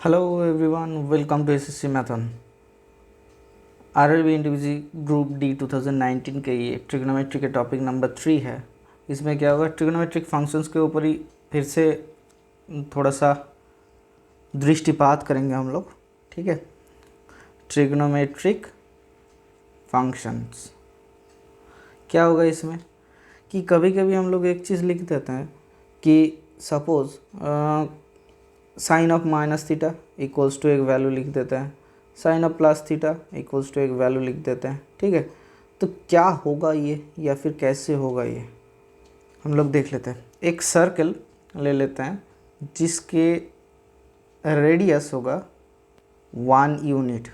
Hello everyone, welcome to SSC Marathon। RRB इंडिविजी group D 2019 के ये ट्रिग्नोमेट्री के टॉपिक नंबर 3 है। इसमें क्या होगा, ट्रिग्नोमेट्रिक फंक्शंस के ऊपर ही फिर से थोड़ा सा दृष्टिपात करेंगे हम लोग। ठीक है, ट्रिग्नोमेट्रिक फंक्शंस क्या होगा इसमें कि कभी कभी हम लोग एक चीज़ लिख देते हैं कि suppose sine of minus theta equals to एक वैल्यू लिख देते हैं, sine of plus theta equals to एक वैल्यू लिख देते हैं। ठीक है, तो क्या होगा ये या फिर कैसे होगा ये हम लोग देख लेते हैं। एक सर्कल ले लेते हैं जिसके रेडियस होगा 1 यूनिट।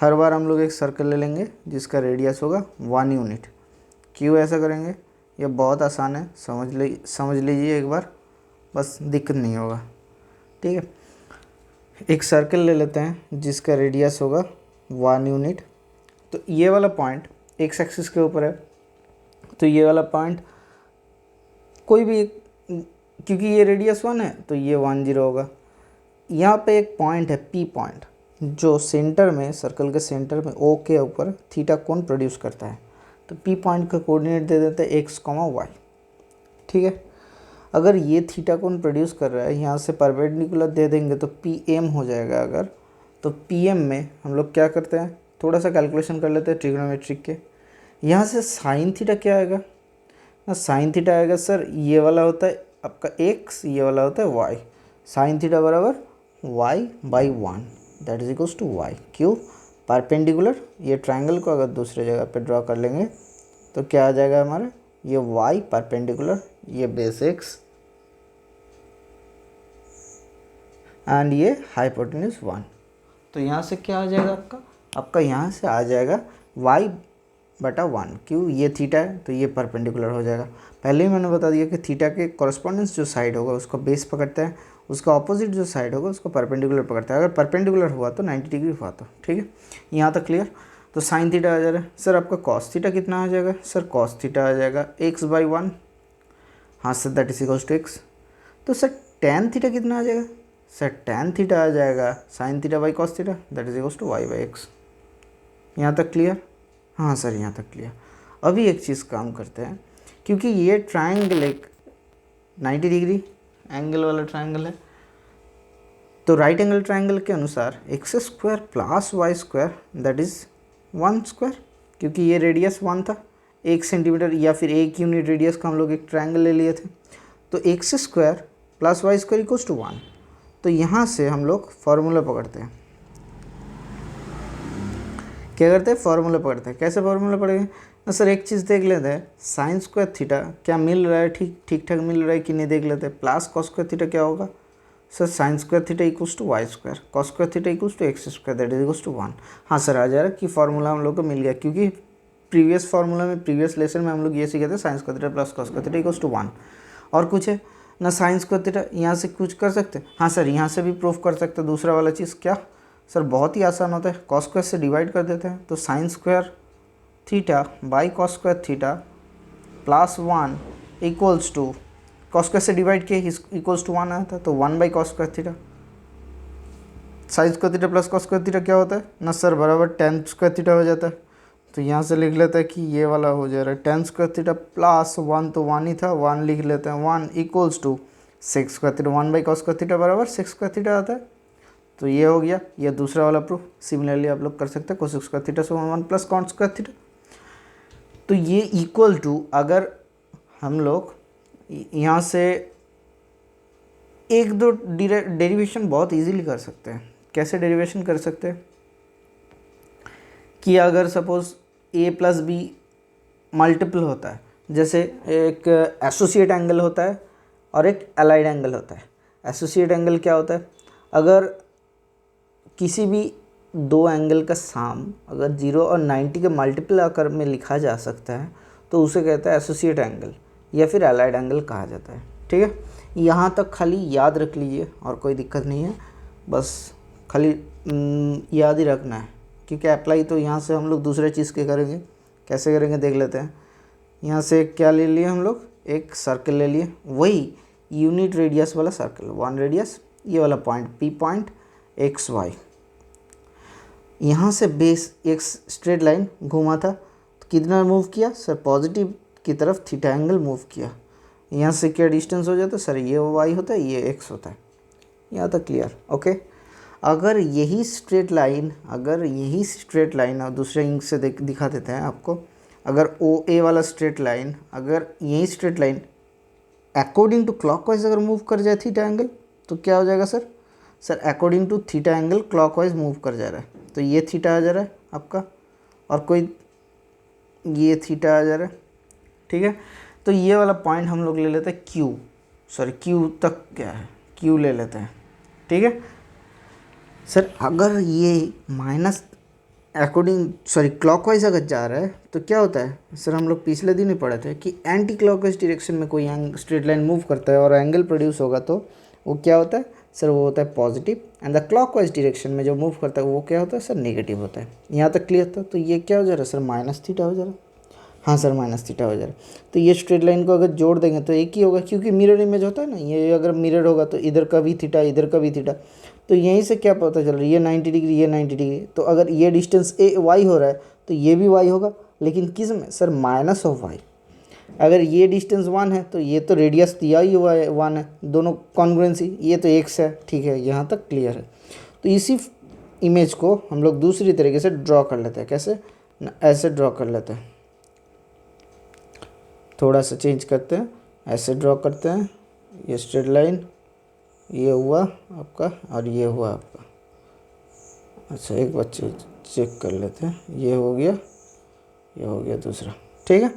हर बार हम लोग एक सर्कल ले लेंगे जिसका रेडियस होगा 1 यूनिट। क्यों ऐसा करेंगे, ये बहुत आसान है, समझ लीजिए एक बार, बस दिक्कत नहीं होगा। ठीक है, एक सर्कल ले लेते हैं जिसका रेडियस होगा 1 यूनिट। तो ये वाला पॉइंट एक्स एक्सिस के ऊपर है, तो ये वाला पॉइंट कोई भी क्योंकि ये रेडियस 1 है तो ये 1 0 होगा। यहाँ पे एक पॉइंट है पी पॉइंट जो सेंटर में, सर्कल के सेंटर में ओ के ऊपर थीटा कोण प्रोड्यूस करता है। तो पी पॉइंट का कोऑर्डिनेट दे देते हैं एक्स कॉमा वाई। ठीक है, अगर ये थीटा कोण प्रोड्यूस कर रहा है, यहाँ से परपेंडिकुलर दे देंगे तो पी एम हो जाएगा। अगर तो पी एम में हम लोग क्या करते हैं, थोड़ा सा कैलकुलेशन कर लेते हैं ट्रिग्नोमेट्रिक के। यहाँ से साइन थीटा क्या आएगा ना, साइन थीटा आएगा सर ये वाला होता है आपका एक्स, ये वाला होता है वाई। साइन थीटा बराबर Y by 1 that is equals to Y. क्यों, परपेंडिकुलर ये ट्राइंगल को अगर दूसरे जगह पे ड्रॉ कर लेंगे तो क्या आ जाएगा हमारा, ये वाई परपेंडिकुलर, ये बेस एक्स एंड ये हाइपोटेन्यूज 1। तो यहाँ से क्या आ जाएगा आपका यहाँ से आ जाएगा y बटा 1। क्यों, ये थीटा है तो ये परपेंडिकुलर हो जाएगा। पहले ही मैंने बता दिया कि थीटा के कॉरस्पॉन्डेंस जो साइड होगा उसको बेस पकड़ता है, उसका ऑपोजिट जो साइड होगा उसको परपेंडिकुलर पकड़ता है। अगर परपेंडिकुलर हुआ तो 90 डिग्री हुआ तो। ठीक है, यहाँ तक क्लियर। तो साइन थीटा आ जा रहा है सर, आपका कॉस थीटा कितना आ जाएगा, सर कॉस थीटा आ जाएगा एक्स बाई 1। हाँ sir, that is equals to X. तो सर टेन थीटा कितना आ जाएगा, सर टेन थीटा आ जाएगा sine theta by cos theta that is equals to Y by X. यहाँ तक क्लियर। हाँ सर, यहाँ तक क्लियर। अभी एक चीज़ काम करते हैं, क्योंकि ये ट्रायंगल एक 90 डिग्री एंगल वाला ट्रायंगल है, तो राइट एंगल ट्रायंगल के अनुसार X square plus Y square that is 1 square. क्योंकि ये रेडियस 1 था, 1 सेंटीमीटर या फिर 1 यूनिट रेडियस का हम लोग एक ट्रायंगल ले लिए थे। तो X square plus Y square equals to 1। तो यहाँ से हम लोग फार्मूला पकड़ते हैं। क्या करते हैं, फार्मूला पकड़ते हैं। कैसे फार्मूला पढ़ेंगे ना सर, एक चीज़ देख लेते हैं, साइन स्क्वायर थीटा क्या मिल रहा है, ठीक ठाक मिल रहा है कि नहीं देख लेते हैं। प्लस कॉस स्क्वायर थीटा क्या होगा sir, sine square theta equals to Y square, cos square theta equals to X square that is equals to 1। हाँ सर, आ जा रहा है कि फार्मूला हम लोग को मिल गया, क्योंकि प्रीवियस फार्मूला में, प्रीवियस लेसन में हम लोग ये सीखे थे sine square theta plus cos square theta equals to 1। और कुछ है ना, साइन स्क्वायर थीटा यहाँ से कुछ कर सकते हैं। हाँ सर, यहाँ से भी प्रूफ कर सकते हैं। दूसरा वाला चीज़ क्या सर, बहुत ही आसान होता है, कॉस स्क्वायर से डिवाइड कर देते हैं। तो sine square theta by cos square theta plus 1 equals to, cos square से डिवाइड किए इक्वल्स टू 1 आया था, तो 1 by cos square theta. Sine square theta plus cos square theta क्या होता है ना सर, बराबर टेन स्क्वायर थीटा हो जाता है। तो यहाँ से लिख लेते हैं कि ये वाला हो जा रहा है टेन स्क्वायर थीटा प्लस 1, तो 1 ही था, 1 लिख लेते हैं, 1 equals to 6 square theta, 1 by cos square theta बराबर 6 स्क्वायर थीटा आता है। तो ये हो गया, ये दूसरा वाला प्रूफ। सिमिलरली आप लोग कर सकते हैं कोसेक स्क्वायर थीटा से 1 प्लस कॉट स्क्वायर थीटा। तो ये इक्वल टू, अगर हम लोग यहाँ से एक दो डेरिवेशन बहुत इजीली कर सकते हैं। कैसे डेरिवेशन कर सकते हैं कि अगर suppose A plus be multiple होता है, जैसे एक एसोसिएट एंगल होता है और एक अलाइड एंगल होता है। एसोसिएट एंगल क्या होता है, अगर किसी भी दो एंगल का साम अगर 0 और 90 के मल्टीपल आकर में लिखा जा सकता है तो उसे कहता है एसोसिएट एंगल या फिर अलाइड एंगल कहा जाता है। ठीक है, यहाँ तक खाली याद रख लीजिए और कोई दिक्कत नहीं है, बस खाली याद ही रखना है, क्योंकि अप्लाई तो यहाँ से हम लोग दूसरे चीज़ के करेंगे। कैसे करेंगे देख लेते हैं। यहाँ से क्या ले लिए हम लोग, एक सर्कल ले लिए, वही यूनिट रेडियस वाला सर्कल, 1 रेडियस ये वाला point P point X Y, यहाँ से बेस एक स्ट्रेट लाइन घूमा था तो कितना मूव किया सर, पॉजिटिव की तरफ थीटा एंगल मूव किया। यहाँ से क्या डिस्टेंस हो जाता है सर, ये वाई होता है, ये एक्स होता है। यहाँ तक क्लियर? ओके। अगर यही स्ट्रेट लाइन और दूसरे इंक से दिखा देते हैं आपको, अगर ओ ए वाला स्ट्रेट लाइन, अगर यही straight line according to clockwise अगर मूव कर जाए थीटा एंगल, तो क्या हो जाएगा sir, according to theta angle clockwise move कर जा रहा है, तो ये थीटा आ जा रहा है आपका, और कोई ये थीटा आ जा रहा है। ठीक है, तो ये वाला पॉइंट हम लोग ले लेते हैं क्यू तक, क्या है क्यू ले लेते हैं। ठीक है सर, अगर ये माइनस क्लॉकवाइज अगर जा रहा है तो क्या होता है सर, हम लोग पिछले दिन ही पढ़े थे कि एंटी क्लॉकवाइज डायरेक्शन में कोई स्ट्रेट लाइन मूव करता है और एंगल प्रोड्यूस होगा तो वो क्या होता है सर, वो होता है positive, and the clockwise direction में जो मूव करता है वो क्या होता है सर, नेगेटिव होता है। यहाँ तक क्लियर था? तो ये क्या हो जा रहा है सर, माइनस थीटा हो जा रहा है। हाँ सर, माइनस थीटा हो जा रहा है। तो ये स्ट्रेट लाइन को अगर जोड़ देंगे तो एक ही होगा, क्योंकि मिरर इमेज होता है ना, ये अगर मिरर होगा तो इधर का भी थीटा, इधर का भी थीटा, तो यहीं से क्या पता चल रहा है, ये 90 डिग्री, ये 90 डिग्री। तो अगर ये डिस्टेंस ए वाई हो रहा है तो ये भी वाई होगा, लेकिन किस में सर, माइनस ऑफ वाई। अगर ये डिस्टेंस 1 है तो ये तो रेडियस दिया ही हुआ है 1 है, दोनों कॉन्ग्रुएंसी, ये तो x है। ठीक है, यहाँ तक क्लियर है। तो इसी इमेज को हम लोग दूसरी तरीके से ड्रॉ कर लेते हैं। कैसे? ऐसे ड्रॉ कर लेते हैं, थोड़ा सा चेंज करते हैं, ऐसे ड्रॉ करते हैं। ये स्ट्रेट लाइन, ये हुआ आपका और ये हुआ आपका। अच्छा, एक बार चेक कर लेते हैं, ये हो गया, ये हो गया दूसरा। ठीक है,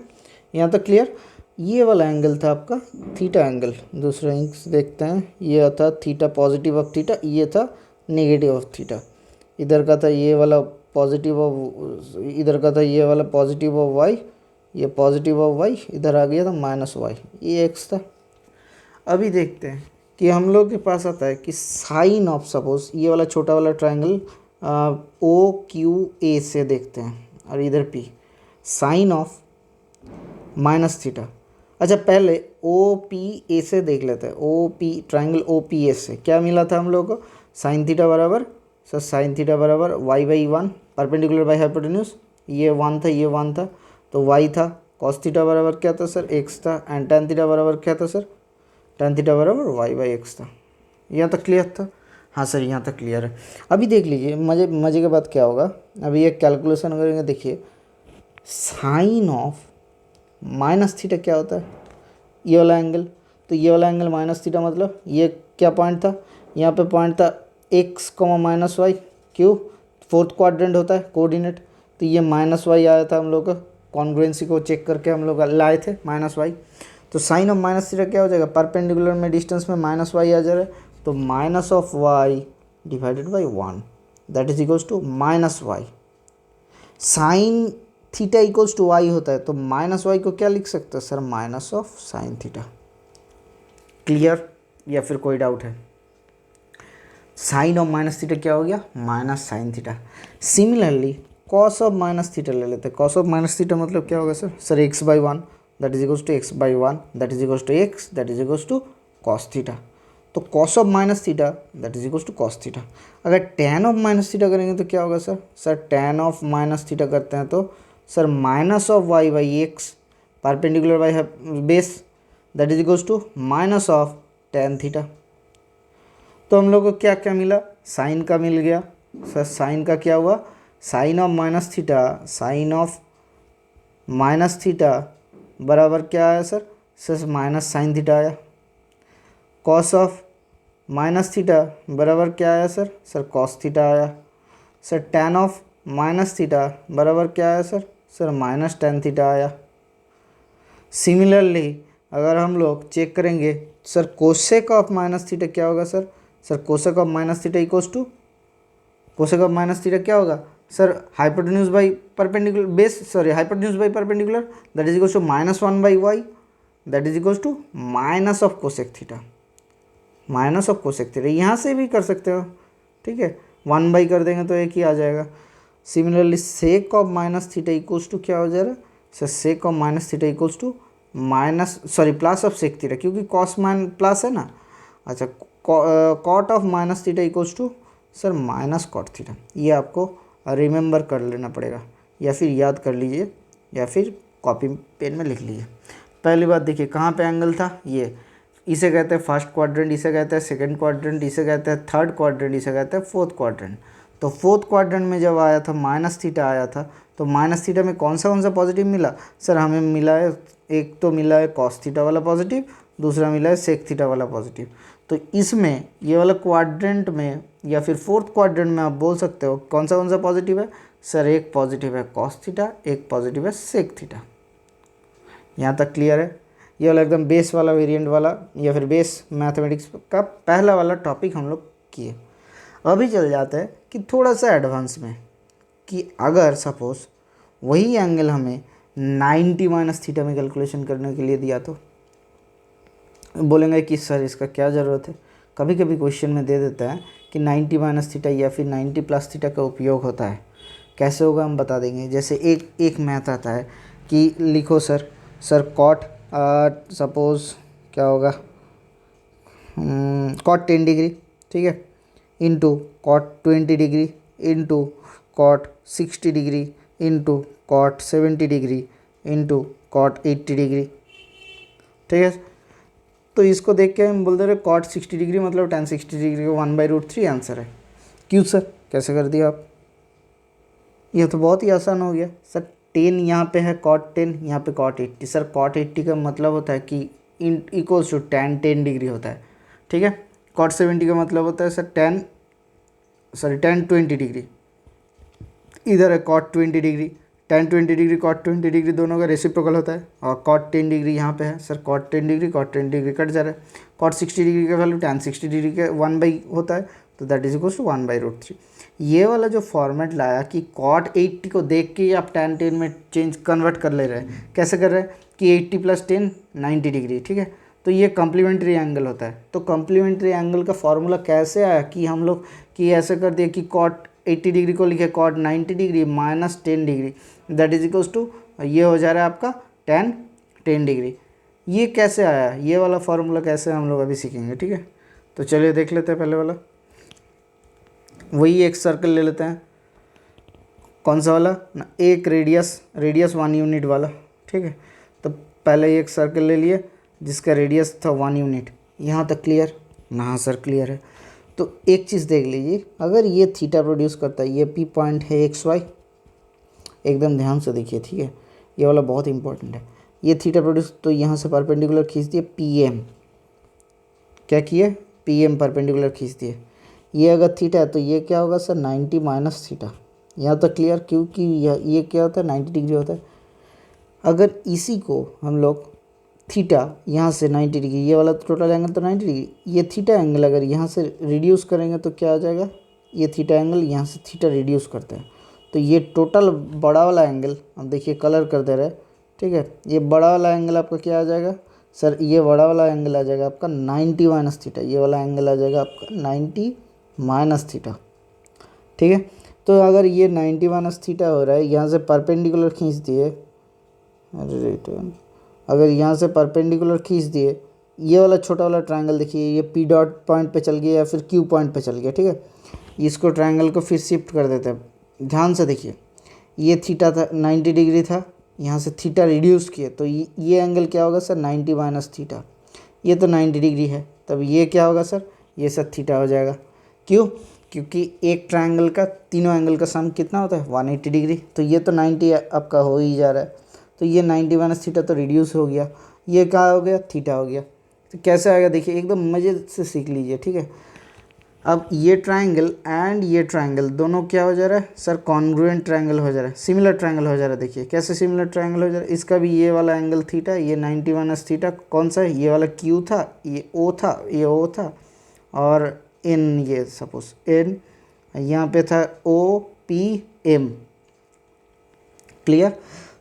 यहाँ तक क्लियर? ये वाला एंगल था आपका थीटा एंगल। दूसरा इंक देखते हैं, ये था थीटा पॉजिटिव ऑफ थीटा, ये था नेगेटिव ऑफ थीटा। इधर का था ये वाला पॉजिटिव ऑफ, इधर का था ये वाला पॉजिटिव ऑफ वाई, ये पॉजिटिव ऑफ वाई, इधर आ गया था माइनस वाई, ये एक्स था। अभी देखते हैं कि हम लोग के पास आता है कि साइन ऑफ, सपोज ये वाला छोटा वाला ट्राइंगल ओ क्यू ए से देखते हैं, और इधर P, sine of minus theta. अच्छा, पहले ओ पी ए से देख लेते हैं। O P, triangle O P A से क्या मिला था हम लोग को, साइन थीटा बराबर सर, साइन थीटा बराबर Y by 1 perpendicular by hypotenuse, ये 1 था, ये 1 था, तो वाई था। कॉस थीटा बराबर क्या था सर, एक्स था। एंड टेन थीटा बराबर क्या था सर, टेन थीटा बराबर वाई बाई एक्स था। यहाँ तक क्लियर था? हाँ सर, यहाँ तक क्लियर है। अभी देख लीजिए, मज़े के बाद क्या होगा, अभी एक कैलकुलेशन करेंगे। देखिए, साइन ऑफ माइनस थीटा क्या होता है, ये वाला एंगल, तो ये वाला एंगल माइनस थीटा, मतलब ये क्या पॉइंट था, यहाँ पे पॉइंट था एक्स कॉमा माइनस वाई, क्यों, फोर्थ क्वाड्रेंट होता है कोऑर्डिनेट, तो ये माइनस वाई आया था। हम लोग का कॉन्ग्रुएंसी को चेक करके हम लोग लाए थे माइनस वाई। तो साइन ऑफ माइनस थीटा क्या हो जाएगा, परपेंडिकुलर में डिस्टेंस में माइनस वाई आ जा रहा है, तो minus of Y divided by 1 that is equals to minus Y. Sine theta equals to Y होता है, तो माइनस वाई को क्या लिख सकते हैं sir, minus of sine theta. Clear, या फिर कोई डाउट है? साइन ऑफ माइनस थीटा क्या हो गया, minus sine theta. Similarly cos of minus theta ले लेते हैं। कॉस ऑफ माइनस थीटा मतलब क्या होगा sir, x by 1 that is equals to x by 1 that is equals to x that is equals to cos theta. तो cos of minus theta that is equals to cos theta. अगर tan of minus theta करेंगे तो क्या होगा sir, tan of minus theta करते हैं तो sir minus of y by x perpendicular by base that is equals to minus of tan theta. तो हम लोग को क्या क्या मिला, साइन का मिल गया सर। साइन का क्या हुआ, sine of minus theta, sine of minus theta बराबर क्या आया सर माइनस साइन थीटा आया। कॉस ऑफ माइनस थीटा बराबर क्या आया सर कॉस थीटा आया। Sir tan of minus theta बराबर क्या आया सर माइनस टेन थीटा आया। सिमिलरली अगर हम लोग चेक करेंगे sir cosec of minus theta क्या होगा sir cosec of minus theta equals to, cosec of minus theta क्या होगा sir, hypotenuse by perpendicular base, sorry hypotenuse by perpendicular that is equals to minus 1 by Y that is equals to minus of cosec theta, minus of cosec theta. यहाँ से भी कर सकते हो, ठीक है, 1 बाई कर देंगे तो एक ही आ जाएगा। Similarly sec of minus theta equals to क्या हो जाएगा sir, sec of minus theta equals to minus, sorry plus of sec theta, क्योंकि कॉस मान प्लस है ना। अच्छा, cot of minus theta equals to sir minus cot theta. ये आपको रिमेंबर कर लेना पड़ेगा, या फिर याद कर लीजिए, या फिर कॉपी पेन में लिख लीजिए। पहली बात देखिए कहाँ पे एंगल था, ये इसे कहते हैं फर्स्ट क्वाड्रेंट, इसे कहते हैं सेकंड क्वाड्रेंट, इसे कहते हैं थर्ड क्वाड्रेंट, इसे कहते हैं फोर्थ क्वाड्रेंट। तो फोर्थ क्वाड्रेंट में जब आया था माइनस थीटा आया था, तो माइनस थीटा में कौन सा पॉजिटिव मिला सर, हमें मिला है, एक तो मिला है कॉस थीटा वाला पॉजिटिव, दूसरा मिला है सेक थीटा वाला पॉजिटिव। तो इसमें ये वाला क्वाड्रेंट में या फिर फोर्थ क्वाड्रेंट में आप बोल सकते हो कौन सा पॉजिटिव है सर, एक पॉजिटिव है कॉस थीटा, एक पॉजिटिव है सेक थीटा। यहाँ तक क्लियर है। ये वाला एकदम बेस वाला वेरिएंट वाला या फिर बेस मैथमेटिक्स का पहला वाला टॉपिक हम लोग किए। अभी चल जाते हैं कि थोड़ा सा एडवांस में, कि अगर सपोज वही एंगल हमें 90 माइनस थीटा में कैलकुलेशन करने के लिए दिया तो बोलेंगे कि सर इसका क्या ज़रूरत है। कभी कभी क्वेश्चन में दे देता है कि 90 माइनस थीटा या फिर 90 प्लस थीटा का उपयोग होता है। कैसे होगा हम बता देंगे। जैसे एक मैथ आता है कि लिखो सर कॉट सपोज क्या होगा कॉट 10 डिग्री, ठीक है, into cot 20 degree, into cot 60 degree, into cot 70 degree, into cot 80 degree, ठीक है। तो इसको देख के हम बोल दे रहे कॉट 60 डिग्री मतलब tan 60 डिग्री का 1/√3 आंसर है। क्यों सर, कैसे कर दिया आप, यह तो बहुत ही आसान हो गया सर। 10 यहाँ पे है कॉट 10, यहाँ पे कॉट 80। सर कॉट 80 का मतलब होता है कि इन इक्वल्स टू tan 10 डिग्री होता है, ठीक है। कॉट 70 का मतलब होता है सर tan 20 डिग्री। इधर है cot 20 degree, tan 20 degree cot 20 degree दोनों का रेसिप्रोकल होता है। और कॉट 10 डिग्री यहाँ पे है सर, कॉट 10 डिग्री कट जा रहा है। कॉट 60 डिग्री का वैल्यू tan 60 डिग्री का 1 होता है, तो दैट इज इक्वल्स टू 1/√3। ये वाला जो फॉर्मेट लाया कि कॉट 80 को देख के आप tan 10 में चेंज कन्वर्ट कर ले रहे हैं। कैसे कर रहे हैं कि 80 + 10 90 डिग्री, ठीक है। तो ये कम्प्लीमेंट्री एंगल होता है। तो कम्प्लीमेंट्री एंगल का फॉर्मूला कैसे आया कि हम लोग कि ऐसे कर दिए कि कॉट 80 डिग्री को लिखे cot 90 degree minus 10 degree, that is equals to ये हो जा रहा है आपका tan 10 डिग्री। ये कैसे आया, ये वाला फार्मूला कैसे हम लोग अभी सीखेंगे, ठीक है। तो चलिए देख लेते हैं पहले वाला। वही एक सर्कल ले लेते हैं, कौन सा वाला ना, एक रेडियस 1 यूनिट वाला, ठीक है। तो पहले एक सर्कल ले लिए जिसका रेडियस था 1 यूनिट। यहाँ तक क्लियर ना, हाँ सर क्लियर है। तो एक चीज़ देख लीजिए, अगर ये थीटा प्रोड्यूस करता है, ये पी पॉइंट है XY, एकदम ध्यान से देखिए, ठीक है, ये वाला बहुत इंपॉर्टेंट है। ये थीटा प्रोड्यूस, तो यहाँ से परपेंडिकुलर खींच दिए PM, क्या किए PM परपेंडिकुलर खींच दिए। ये अगर थीटा है तो ये क्या होगा सर 90 माइनस थीटा। यहाँ तक क्लियर, क्योंकि ये क्या होता है 90 डिग्री होता है। अगर इसी को हम लोग थीटा यहाँ से 90 डिग्री, ये वाला टोटल एंगल तो 90 डिग्री, ये थीटा एंगल अगर यहाँ से रिड्यूस करेंगे तो क्या आ जाएगा, ये थीटा एंगल यहाँ से थीटा रिड्यूस करते हैं, तो ये टोटल बड़ा वाला एंगल, अब देखिए कलर कर दे रहे हैं, ठीक है। ये बड़ा वाला एंगल आपका क्या आ जाएगा सर, ये बड़ा वाला एंगल आ जाएगा आपका 90 माइनस थीटा। ये वाला एंगल आ जाएगा आपका 90 माइनस थीटा, ठीक है। तो अगर ये 90 माइनस थीटा हो रहा है, यहाँ से परपेंडिकुलर खींच दिए, अगर यहाँ से परपेंडिकुलर खींच दिए, ये वाला छोटा वाला ट्रायंगल देखिए, ये P डॉट पॉइंट पे चल गया या फिर Q पॉइंट पे चल गया, ठीक है। इसको ट्रायंगल को फिर शिफ्ट कर देते हैं। ध्यान से देखिए, ये थीटा था 90 डिग्री था, यहाँ से थीटा रिड्यूस किए, तो ये एंगल क्या होगा सर 90 माइनस थीटा। ये तो 90 डिग्री है, तब ये क्या होगा सर, ये सर थीटा हो जाएगा। क्यों, क्योंकि एक ट्रायंगल का तीनों एंगल का सम कितना होता है 180 डिग्री। तो ये तो 90 आपका हो ही जा रहा है, तो ये 90 माइनस थीटा तो रिड्यूस हो गया, ये क्या हो गया थीटा हो गया। तो कैसे आएगा देखिए, एकदम मज़े से सीख लीजिए, ठीक है। अब ये ट्रायंगल एंड ये ट्रायंगल दोनों क्या हो जा रहा है सर, कॉन्ग्रुएंट ट्रायंगल हो जा रहा है, सिमिलर ट्रायंगल हो जा रहा है। देखिए कैसे सिमिलर ट्रायंगल हो जा रहा है, इसका भी ये वाला एंगल थीटा, ये 90 माइनस थीटा कौन सा है, ये वाला Q था, ये O था, ये O था, और N, ये सपोज N, यहाँ पे था OPM, क्लियर।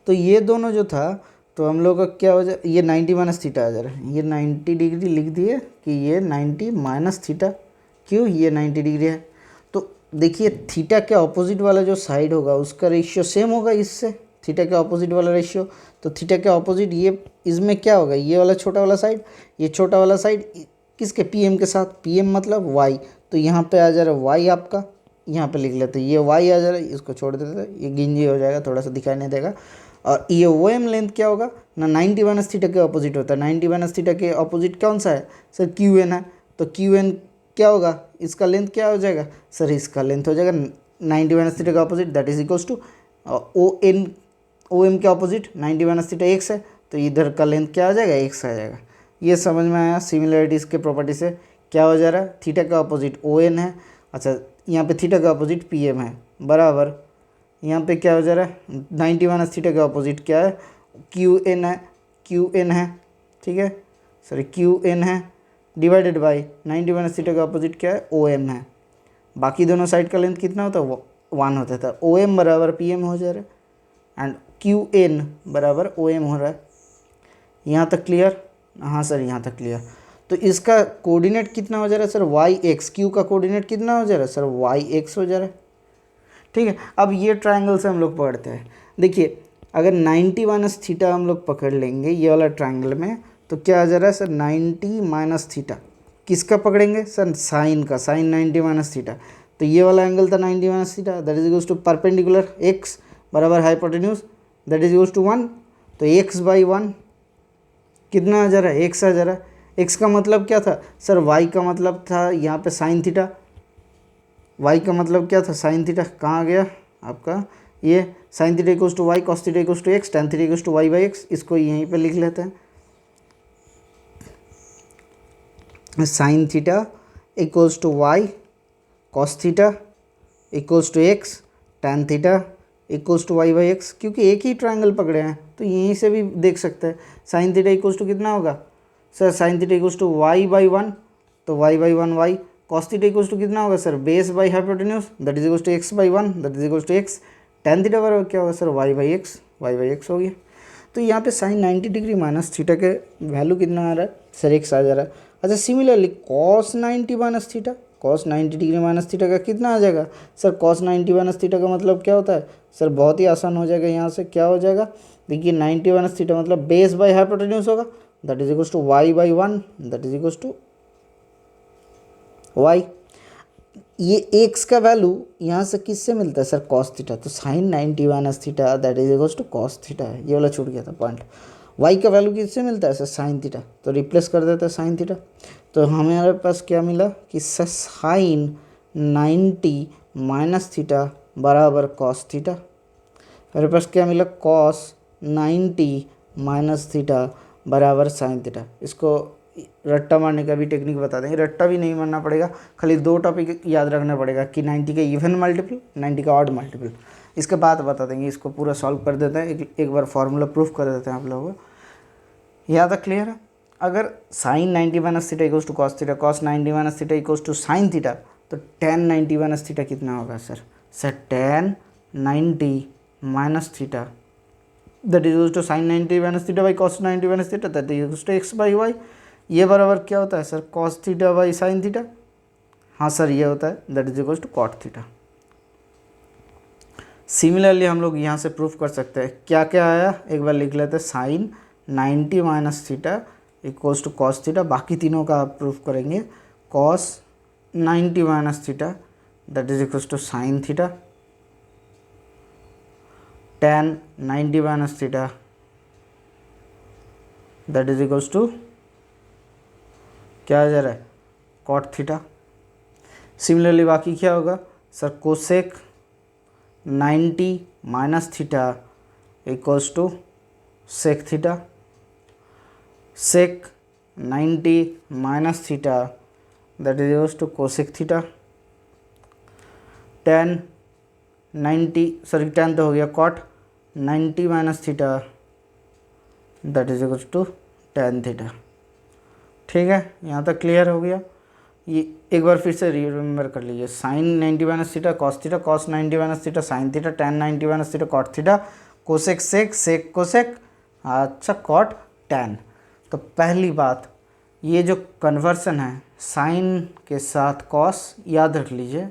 तो ये दोनों जो था, तो हम लोग का क्या हो जाए, ये 90 माइनस थीटा आ जा रहा है, ये 90 डिग्री लिख दिए कि ये 90 माइनस थीटा। क्यों, ये 90 डिग्री है, तो देखिए थीटा के ऑपोजिट वाला जो साइड होगा उसका रेशियो सेम होगा इससे, थीटा के ऑपोजिट वाला रेशियो। तो थीटा के ऑपोजिट ये इसमें क्या होगा, ये वाला छोटा वाला साइड, ये छोटा वाला साइड किसके, पीएम के साथ, पीएम मतलब वाई, तो यहाँ पे आ जा रहा है वाई आपका, यहाँ पे लिख लेते हैं ये वाई आ जा रहा है, इसको छोड़ देते हैं, ये गिंजी हो जाएगा, थोड़ा सा दिखाई नहीं देगा। और ये ओ एम लेंथ क्या होगा ना, 90 माइनस थीटा के अपोजिट होता है, 90 माइनस थीटा के अपोजिट कौन सा है सर, क्यू एन है, तो क्यू एन क्या होगा, इसका लेंथ क्या हो जाएगा सर, इसका लेंथ हो जाएगा 90 माइनस थीटा का opposite, that is equals to O M के अपोजिट 90 माइनस थीटा एक्स है, तो इधर का लेंथ क्या आ जाएगा, एक्स आ जाएगा। ये समझ में आया सिमिलरिटीज़ के प्रॉपर्टी से। क्या हो जा रहा है, थीटा का अपोजिट ओ एन है, अच्छा यहाँ पे थीटा का अपोजिट पी एम है, बराबर यहाँ पे क्या हो जा रहा है, 90 माइनस थीटा का अपोजिट क्या है, क्यू एन है, क्यू एन है, ठीक है सॉरी क्यू एन है, डिवाइडेड बाई 90 माइनस थीटा का अपोजिट क्या है, ओ एम है। बाकी दोनों साइड का लेंथ कितना होता है, 1 होता था, ओ एम बराबर पी एम हो जा रहा है, एंड क्यू एन बराबर ओ एम हो रहा है। यहाँ तक क्लियर, हाँ सर यहाँ तक क्लियर। तो इसका कोऑर्डिनेट कितना हो जा रहा है सर, वाई एक्स, क्यू का कोऑर्डिनेट कितना हो जा रहा है सर, वाई एक्स हो जा रहा है, ठीक है। अब ये ट्रायंगल से हम लोग पढ़ते हैं, देखिए अगर 90 माइनस थीटा हम लोग पकड़ लेंगे ये वाला ट्रायंगल में, तो क्या आ जा रहा है सर 90 माइनस थीटा, किसका पकड़ेंगे सर, साइन का, साइन 90 माइनस थीटा, तो ये वाला एंगल था 90 minus theta, that is equals to perpendicular x बराबर hypotenuse that is equals to 1, तो एक्स बाई 1 कितना आ जा रहा है, एक्स आ जा रहा है। एक्स का मतलब क्या था सर, वाई का मतलब था यहाँ पे साइन थीटा, वाई का मतलब क्या था साइन थीटा, कहाँ आ गया आपका ये sine theta equals to Y, cos theta equals to X, tan theta equals to Y by X, इसको यहीं पे लिख लेते हैं, sine theta equals to Y cos theta equals to X, tan theta equals to Y by X, क्योंकि एक ही triangle पकड़े हैं तो यहीं से भी देख सकते हैं। साइन थीटा इक्वल्स टू कितना होगा sir, sine theta equals to Y by 1, तो Y by 1 Y, cos theta equals to कितना होगा sir, base by hypotenuse that is equals to x by 1 that is equals to X, tan theta बराबर क्या होगा sir, Y by X, Y by X हो गया। तो यहाँ पे साइन 90 डिग्री माइनस थीटा के वैल्यू कितना आ रहा है सर, एक्स आ जा रहा है। अच्छा similarly cos 90 minus theta, cos 90 degree minus theta का कितना आ जाएगा सर, कॉस 90 माइनस थीटा का मतलब क्या होता है सर, बहुत ही आसान हो जाएगा, यहाँ से क्या हो जाएगा देखिए 90 माइनस थीटा मतलब बेस बाई हाइपोटेन्यूज होगा that is equals to Y by 1 that is equals to y. ये एक्स का वैल्यू यहाँ से किससे मिलता है सर, कॉस थीटा, तो sine 90 minus theta that is equals to cos theta है, ये वाला छूट गया था पॉइंट। वाई का वैल्यू किससे मिलता है सर, साइन थीटा, तो रिप्लेस कर देते हैं साइन थीटा, तो हमारे पास क्या मिला कि सर साइन 90 माइनस थीटा बराबर कॉस थीटा, मेरे पास क्या मिला कॉस 90 माइनस थीटा बराबर साइन थीटा। इसको रट्टा मारने का भी टेक्निक बता देंगे, रट्टा भी नहीं मारना पड़ेगा, खाली दो टॉपिक याद रखना पड़ेगा कि 90 का इवन मल्टीपल, 90 का ऑड मल्टीपल, इसके बाद बता देंगे। इसको पूरा सॉल्व कर देते हैं, एक बार फार्मूला प्रूफ कर देते हैं आप लोगों को। यहाँ तक क्लियर है। अगर sine 90 minus theta equals to cos theta, cos 90 minus theta equals to sine theta, तो टेन 90 माइनस थीटा कितना होगा sir, tan 90 minus theta that is to sine 90 minus theta by cos 90 minus theta that is to x by y, ये बराबर क्या होता है sir, cos theta by sine theta, हाँ sir ये होता है that is equals to cot theta. Similarly हम लोग यहाँ से प्रूफ कर सकते हैं, क्या क्या आया एक बार लिख लेते हैं, sine 90 minus theta equals to cos theta, बाकी तीनों का आप प्रूफ करेंगे, cos 90 minus theta that is equals to sine theta, tan 90 minus theta that is equals to क्या आ जा रहा है, कॉट थीटा। सिमिलरली बाकी क्या होगा sir, cosec 90 minus theta equals to sec theta, sec 90 minus theta that is equals to cosec theta, tan 90 sorry tan तो हो गया, cot 90 minus theta that is equals to tan theta. ठीक है, यहाँ तक क्लियर हो गया। ये एक बार फिर से रिमेंबर कर लीजिए, sine 90 minus theta cos theta, cos 90 minus theta sine theta, tan 90 minus theta cot theta, cosec sec, sec cosec, अच्छा कॉट tan। तो पहली बात ये जो कन्वर्सन है साइन के साथ कॉस याद रख लीजिए,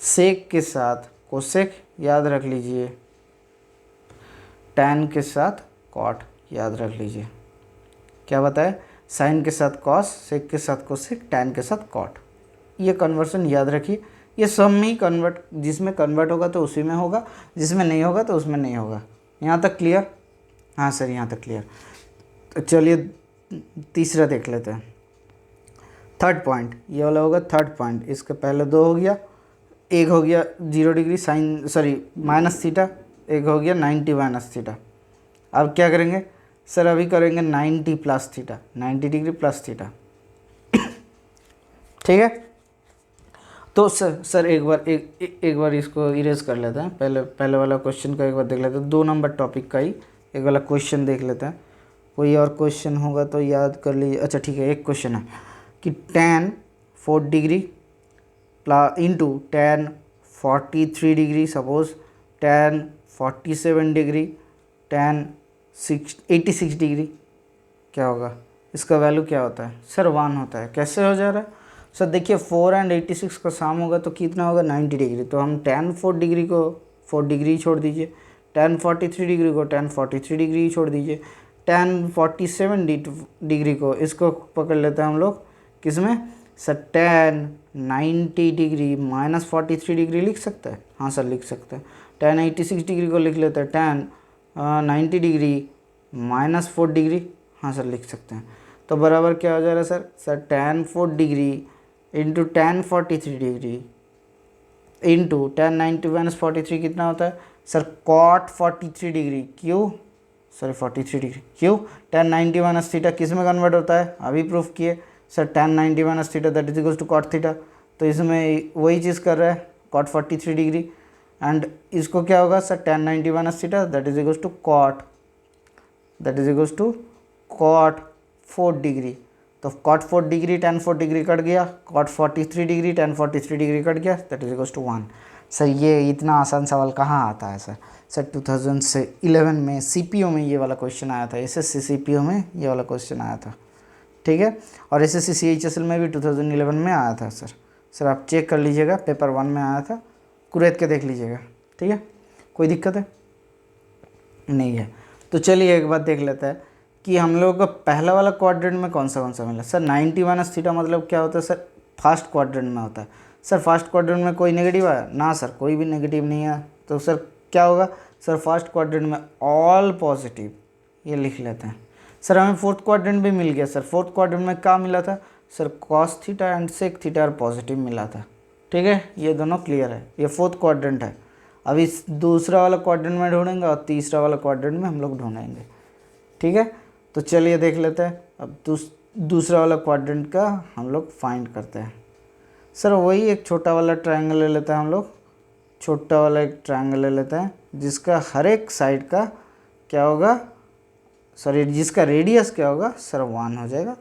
सेक के साथ कोसेक याद रख लीजिए, tan के साथ कॉट याद रख लीजिए। क्या बताए, साइन के साथ कॉस, सेक के साथ कोसेक, टैन के साथ कॉट। ये कन्वर्सन याद रखिए, ये सब में ही कन्वर्ट, जिसमें कन्वर्ट होगा तो उसी में होगा, जिसमें नहीं होगा तो उसमें नहीं होगा। यहाँ तक क्लियर? हाँ सर यहाँ तक क्लियर। तो चलिए तीसरा देख लेते हैं, थर्ड पॉइंट, ये वाला होगा थर्ड पॉइंट। इसके पहले दो हो गया, एक हो गया 0 degree sine sorry minus theta, एक हो गया 90 माइनस थीटा। अब क्या करेंगे सर? अभी करेंगे 90 plus theta, 90 degree plus theta. ठीक है, तो सर एक बार इसको इरेज कर लेते हैं। पहले वाला क्वेश्चन का एक बार देख लेते हैं, 2 नंबर टॉपिक का ही एक वाला क्वेश्चन देख लेते हैं। कोई और क्वेश्चन होगा तो याद कर लीजिए। अच्छा ठीक है, एक क्वेश्चन है कि tan 4 degree into tan 43 degree, suppose tan 47 degree, tan 86 degree क्या होगा? इसका वैल्यू क्या होता है सर? 1 होता है। कैसे हो जा रहा है सर? देखिए 4 एंड 86 का साम होगा तो कितना होगा? 90 डिग्री। तो हम tan 4 डिग्री को 4 डिग्री ही छोड़ दीजिए, tan 43 डिग्री को tan 43 डिग्री ही छोड़ दीजिए, tan 47 डिग्री को इसको पकड़ लेते हैं हम लोग किसमें sir? tan 90 degree minus 43 degree लिख सकते हैं? हाँ सर लिख सकते हैं। tan 86 डिग्री को लिख लेते हैं tan 90 डिग्री माइनस 4 डिग्री। हाँ सर लिख सकते हैं। तो बराबर क्या हो जा रहा है sir? Sir tan 4 degree into tan 43 degree into tan 90 minus 43 कितना होता है सर? cot 43 degree. क्यों सर 43 डिग्री? क्यों? tan 90 माइनस थीटा किस में कन्वर्ट होता है? अभी प्रूफ किए sir, tan 90 minus theta that is equals to cot theta. तो इसमें वही चीज़ कर रहा है cot 43 डिग्री, एंड इसको क्या होगा sir? tan 90 minus theta that is equals to cot 4 degree. तो cot 4 degree tan 4 degree cut गया, cot 43 degree tan 43 degree cut गया, that is equals to 1। Sir ये इतना आसान सवाल कहाँ आता है सर? सर 2011 में CPO में ये वाला क्वेश्चन आया था, SSC CPO में ये वाला क्वेश्चन आया था। ठीक है, और SSC CHSL में भी 2011 में आया था सर। सर आप चेक कर लीजिएगा, पेपर 1 में आया था, कुरेद के देख लीजिएगा। ठीक है, कोई दिक्कत है? नहीं है। तो चलिए एक बात देख लेते हैं कि हम लोग का पहला वाला क्वाड्रेंट में कौन सा मिला सर? 90 माइनस थीटा मतलब क्या होता है सर? फर्स्ट क्वाड्रेंट में होता है। सर फर्स्ट क्वाड्रेंट में कोई नेगेटिव आया ना सर? कोई भी नेगेटिव नहीं आया। तो सर क्या होगा सर? फर्स्ट क्वाड्रेंट में ऑल पॉजिटिव, ये लिख लेते हैं। सर हमें फोर्थ क्वाड्रेंट भी मिल गया सर। फोर्थ क्वाड्रेंट में क्या मिला था sir? Cos theta and sec theta और पॉजिटिव मिला था। ठीक है, ये दोनों क्लियर है, ये फोर्थ क्वाड्रेंट है। अभी इस दूसरा वाला क्वाड्रेंट में ढूंढेंगे और तीसरा वाला क्वाड्रेंट में हम लोग ढूंढेंगे। ठीक है, तो चलिए देख लेते हैं। अब दूसरा वाला क्वाड्रेंट का हम लोग फाइंड करते हैं। सर वही एक छोटा वाला ट्रायंगल ले लेते हैं हम लोग, छोटा वाला एक ट्रायंगल ले लेते हैं जिसका हर एक साइड का क्या होगा सॉरी, जिसका रेडियस क्या होगा सर? 1 हो जाएगा।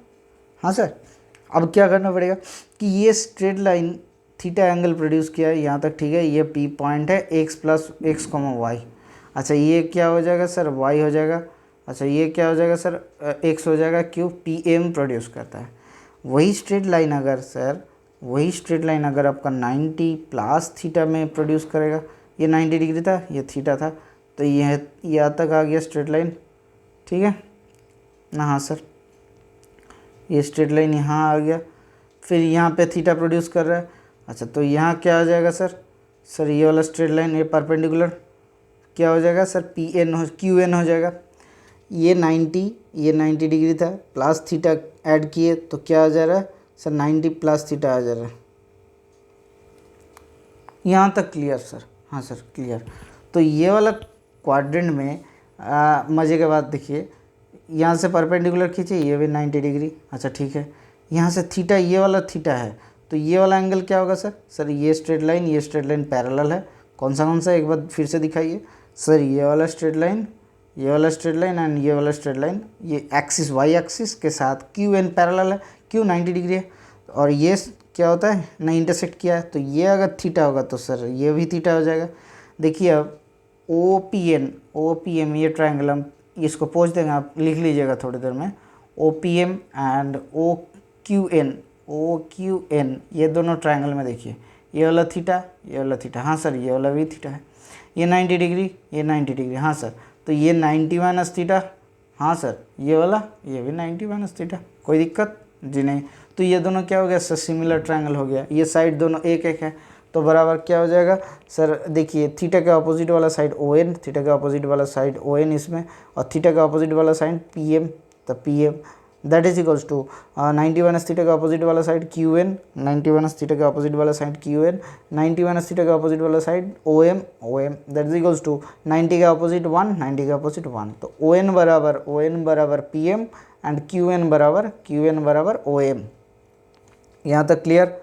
हाँ सर, अब क्या करना पड़ेगा कि ये straight line theta angle produce किया है यहाँ तक। ठीक है, ये P पॉइंट है, x प्लस x, y। अच्छा ये क्या हो जाएगा सर? y हो जाएगा। अच्छा ये क्या हो जाएगा सर? x हो जाएगा। क्यों? PM प्रोड्यूस करता है। वही स्ट्रेट लाइन अगर सर, वही स्ट्रेट लाइन अगर आपका 90 प्लस थीटा में प्रोड्यूस करेगा, ये 90 डिग्री था, ये थीटा था, तो ये यहाँ तक आ गया स्ट्रेट लाइन। ठीक है ना? हाँ सर, ये स्ट्रेट लाइन यहाँ आ गया, फिर यहाँ पे थीटा प्रोड्यूस कर रहा है। अच्छा तो यहाँ क्या हो जाएगा सर? सर ये वाला स्ट्रेट लाइन, ये परपेंडिकुलर क्या हो जाएगा सर? QN हो जाएगा। ये 90 डिग्री था, प्लस थीटा ऐड किए तो क्या आ जा रहा है सर? 90 प्लस थीटा आ जा रहा है। यहाँ तक क्लियर सर? हाँ सर क्लियर। तो ये वाला क्वाड्रेंट में मज़े के बात देखिए, यहाँ से परपेंडिकुलर खींचे, ये भी 90 डिग्री। अच्छा ठीक है, यहाँ से थीटा, ये वाला थीटा है, तो ये वाला एंगल क्या होगा सर? सर ये स्ट्रेट लाइन पैरेलल है। कौन सा एक बार फिर से दिखाइए सर। ये वाला स्ट्रेट लाइन, ये वाला स्ट्रेट लाइन एंड ये वाला स्ट्रेट लाइन, ये एक्सिस y एक्सिस के साथ QN पैरेलल है। क्यों? 90 डिग्री है। और ये क्या होता है ना, इंटरसेक्ट किया है, तो ये अगर थीटा होगा तो सर ये भी थीटा हो जाएगा। देखिए अब OPM ये ट्रायंगल, हम इसको पूछ देंगे, आप लिख लीजिएगा थोड़ी देर में। OPM एंड OQN ये दोनों ट्रायंगल में देखिए, ये वाला थीटा, ये वाला थीटा। हाँ सर ये वाला भी थीटा है। ये 90 डिग्री, ये 90 डिग्री। हाँ सर, तो ये 90 माइनस थीटा हाँ सर, ये वाला ये भी 90 माइनस थीटा, कोई दिक्कत जी नहीं। तो ये दोनों क्या हो गया सर, सिमिलर ट्रायंगल हो गया। ये साइड दोनों एक एक है, तो बराबर क्या हो जाएगा सर, देखिए थीटा के अपोजिट वाला साइड ओ एन, थीटा के अपोजिट वाला साइड ओ एन इसमें, और थीटा का अपोजिट वाला साइड पी एम, तो P M that is equals to 90 minus theta का अपोजिट वाला side Q N, 90 minus theta का अपोजिट वाला side Q N, 90 minus theta का अपोजिट वाला side O M, that is equals to 90 का opposite 1, 90 का opposite 1, तो ओ एन बराबर P M and Q N बराबर ओ एम। यहाँ तक क्लियर,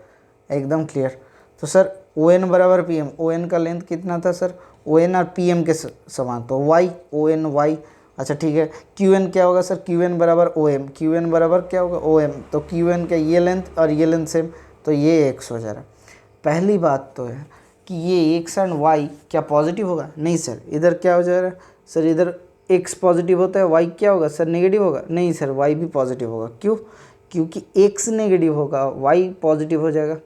एकदम क्लियर। तो सर ओ एन बराबर पी एम, ओ एन का लेंथ कितना था सर, ओ एन और पी एम के समान, तो वाई ओ एन वाई। अच्छा ठीक है, क्यू एन क्या होगा सर, क्यू एन बराबर ओ एम, क्यू एन बराबर क्या होगा ओ एम, तो क्यू एन का ये लेंथ और ये लेंथ सेम, तो ये एक्स हो जा रहा है। पहली बात तो है कि ये एक्स एंड वाई क्या पॉजिटिव होगा, नहीं सर, इधर क्या हो जा रहा है सर, इधर एक्स पॉजिटिव होता है, वाई क्या होगा सर नेगेटिव होगा, नहीं सर वाई भी पॉजिटिव होगा। क्यों, क्योंकि एक्स नेगेटिव होगा वाई पॉजिटिव हो जाएगा।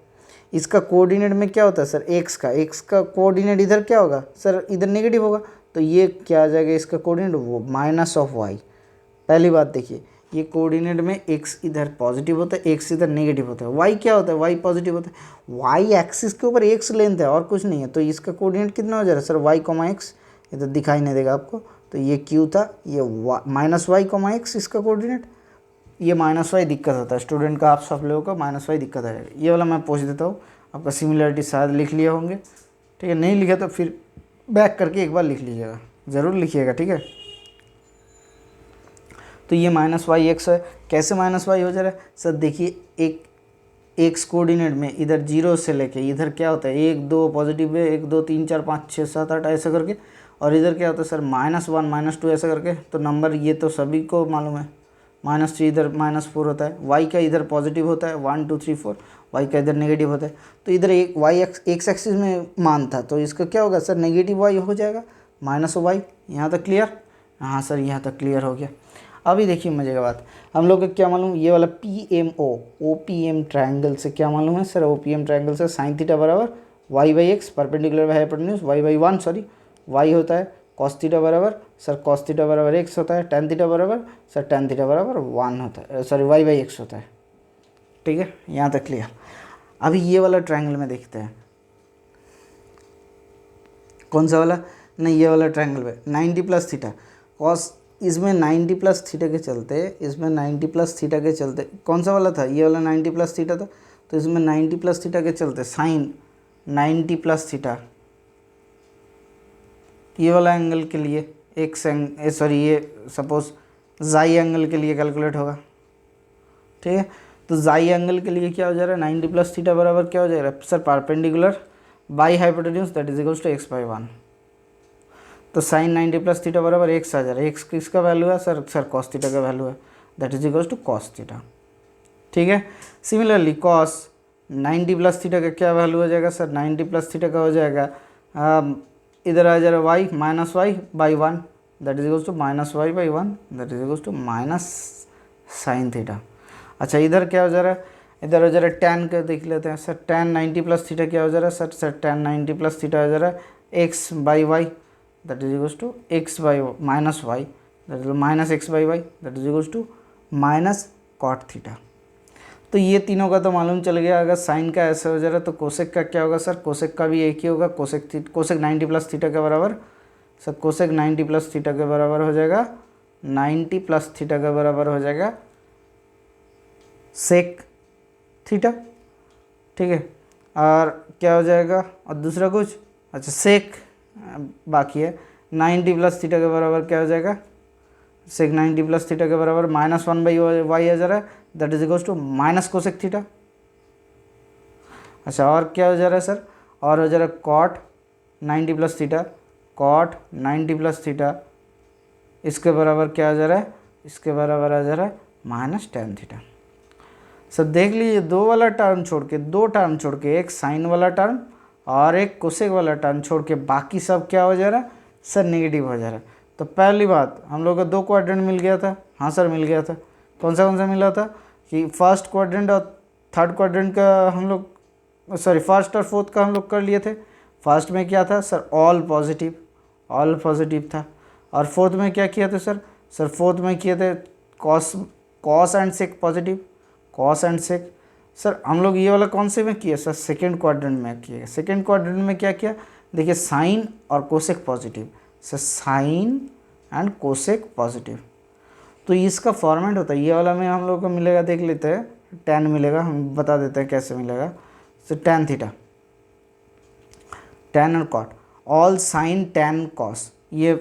इसका कोऑर्डिनेट में क्या होता है सर, एक्स का कोऑर्डिनेट इधर क्या होगा सर, इधर नेगेटिव होगा, तो ये क्या आ जाएगा इसका कोऑर्डिनेट, वो माइनस ऑफ वाई। पहली बात देखिए, ये कोऑर्डिनेट में एक्स इधर पॉजिटिव होता है, एक्स इधर नेगेटिव होता है, वाई क्या होता है, वाई पॉजिटिव होता है, वाई एक्सिस के ऊपर एक्स लेंथ है और कुछ नहीं है, तो इसका कोऑर्डिनेट कितना हो जा रहा है सर, वाई कॉमा एक्स, इधर दिखाई नहीं देगा आपको, तो ये क्यू था, ये माइनस वाई कॉमा एक्स इसका कोऑर्डिनेट, ये माइनस वाई दिक्कत होता है स्टूडेंट का, आप सब लोगों का माइनस वाई दिक्कत आ जाएगा। ये वाला मैं पूछ देता हूँ, आपका सिमिलरिटी शायद लिख लिए होंगे, ठीक है, नहीं लिखा तो फिर बैक करके एक बार लिख लीजिएगा, ज़रूर लिखिएगा, ठीक है। तो ये माइनस वाई एक्स है, कैसे माइनस वाई हो जा रहा है सर, देखिए एक एक्स कोऑर्डिनेट में इधर 0 से लेके इधर क्या होता है 1 2 पॉजिटिव है, 1 2 3 4 5 6 7 8 ऐसा करके, और इधर क्या होता है सर -1 -2 ऐसा करके, तो नंबर ये तो सभी को मालूम है, -3 इधर -4 होता है, वाई का इधर पॉजिटिव होता है 1 2 3 4, वाई का इधर नेगेटिव होता है, तो इधर एक वाई एक्स एक्सिस में मान था, तो इसका क्या होगा सर नेगेटिव वाई हो जाएगा माइनस वाई। यहाँ तक क्लियर, हाँ सर यहाँ तक क्लियर हो गया। अभी देखिए मजे का बात, हम लोग को क्या मालूम, ये वाला P M O P M triangle से क्या मालूम है sir, O P M triangle से साइन थीटा बराबर Y by x perpendicular by hypotenuse y by 1 sorry, y होता है कॉस थीटा बराबर सर कॉस थीटा बराबर एक्स होता है, टेन थीटा बराबर सर टेन थीटा बराबर 1 होता है, सॉरी वाई बाई एक्स होता है, ठीक है, यहाँ तक क्लियर। अभी ये वाला ट्राइंगल में देखते हैं, कौन सा वाला, नहीं ये वाला ट्राइंगल में 90 प्लस थीटा कॉस, इसमें 90 प्लस थीटा के चलते, इसमें 90 प्लस थीटा के चलते, कौन सा वाला था, ये वाला 90 प्लस थीटा था, तो इसमें 90 प्लस थीटा के चलते साइन 90 प्लस थीटा, ये वाला एंगल के लिए एक्स एंगल सॉरी ये सपोज जाई एंगल के लिए कैलकुलेट होगा, ठीक है। तो जाई एंगल के लिए क्या हो जा रहा है 90 प्लस थीटा बराबर क्या हो जाएगा sir perpendicular by hypotenuse that is equals to x by 1, तो साइन 90 प्लस थीटा बराबर एक्स आ जा रहा है, एक्स किसका वैल्यू है सर कॉस थीटा का वैल्यू है, that is equals to cos theta, ठीक है। सिमिलरली कॉस 90 प्लस थीटा का क्या वैल्यू हो जाएगा सर, 90 प्लस थीटा का हो जाएगा इधर आ जा रहा है y minus y by 1 that is equals to minus y by 1 that is equals to minus sine theta. अच्छा इधर क्या हो जा रहा है, इधर हो जा रहा है टैन का देख लेते हैं सर, टैन 90 प्लस थीटा क्या हो जा रहा है सर टैन 90 प्लस थीटा हो जा रहा है x by Y that is equals to x by minus y that is minus x by Y that is equals to minus cot theta. तो ये तीनों का तो मालूम चल गया, अगर साइन का ऐसा हो जा रहा है तो कोसेक का क्या होगा सर, कोसेक का भी एक ही होगा, कोसेक 90 प्लस थीटा के बराबर सर कोसेक 90 प्लस थीटा के बराबर हो जाएगा 90 प्लस थीटा के बराबर हो जाएगा सेक थीटा, ठीक है। और क्या हो जाएगा और दूसरा कुछ, अच्छा सेक बाकी है 90 प्लस थीटा के बराबर क्या हो जाएगा, सेक 90 प्लस थीटा के बराबर -1 बाई वाई आ जा रहा है that is equals to minus cosec theta. अच्छा और क्या हो जा रहा है सर, और हो जा रहा है cot 90 plus theta, cot 90 plus theta इसके बराबर क्या आ जा रहा है, इसके बराबर आ जा रहा है माइनस टेन थीटा। सर देख लीजिए दो वाला टर्म छोड़ के, दो टर्म छोड़ के, एक साइन वाला टर्म और एक कोसेक वाला टर्म छोड़ के बाकी सब क्या हो जा रहा है सर नेगेटिव हो जा रहा है। तो पहली बात हम लोग का दो क्वाड्रेंट मिल गया था, हाँ सर मिल गया था, कौन सा मिला था कि फर्स्ट क्वाड्रेंट और थर्ड क्वाड्रेंट का हम लोग सॉरी फर्स्ट और फोर्थ का हम लोग कर लिए थे। फर्स्ट में क्या था सर ऑल पॉजिटिव था, और फोर्थ में क्या किया था सर सर फोर्थ में किए थे cos cos and sec positive, cos and sec. Sir हम लोग ये वाला कौन से में किए सर, सेकेंड क्वाड्रेंट में किए। सेकेंड क्वाड्रेंट में क्या किया, देखिए साइन और cosec positive, sir sine and cosec positive. तो इसका फॉर्मेट होता है ये वाला में हम लोग को मिलेगा, देख लेते हैं, tan मिलेगा, हम बता देते हैं कैसे मिलेगा। सो tan थीटा, tan और cot, all sine tan cos, ये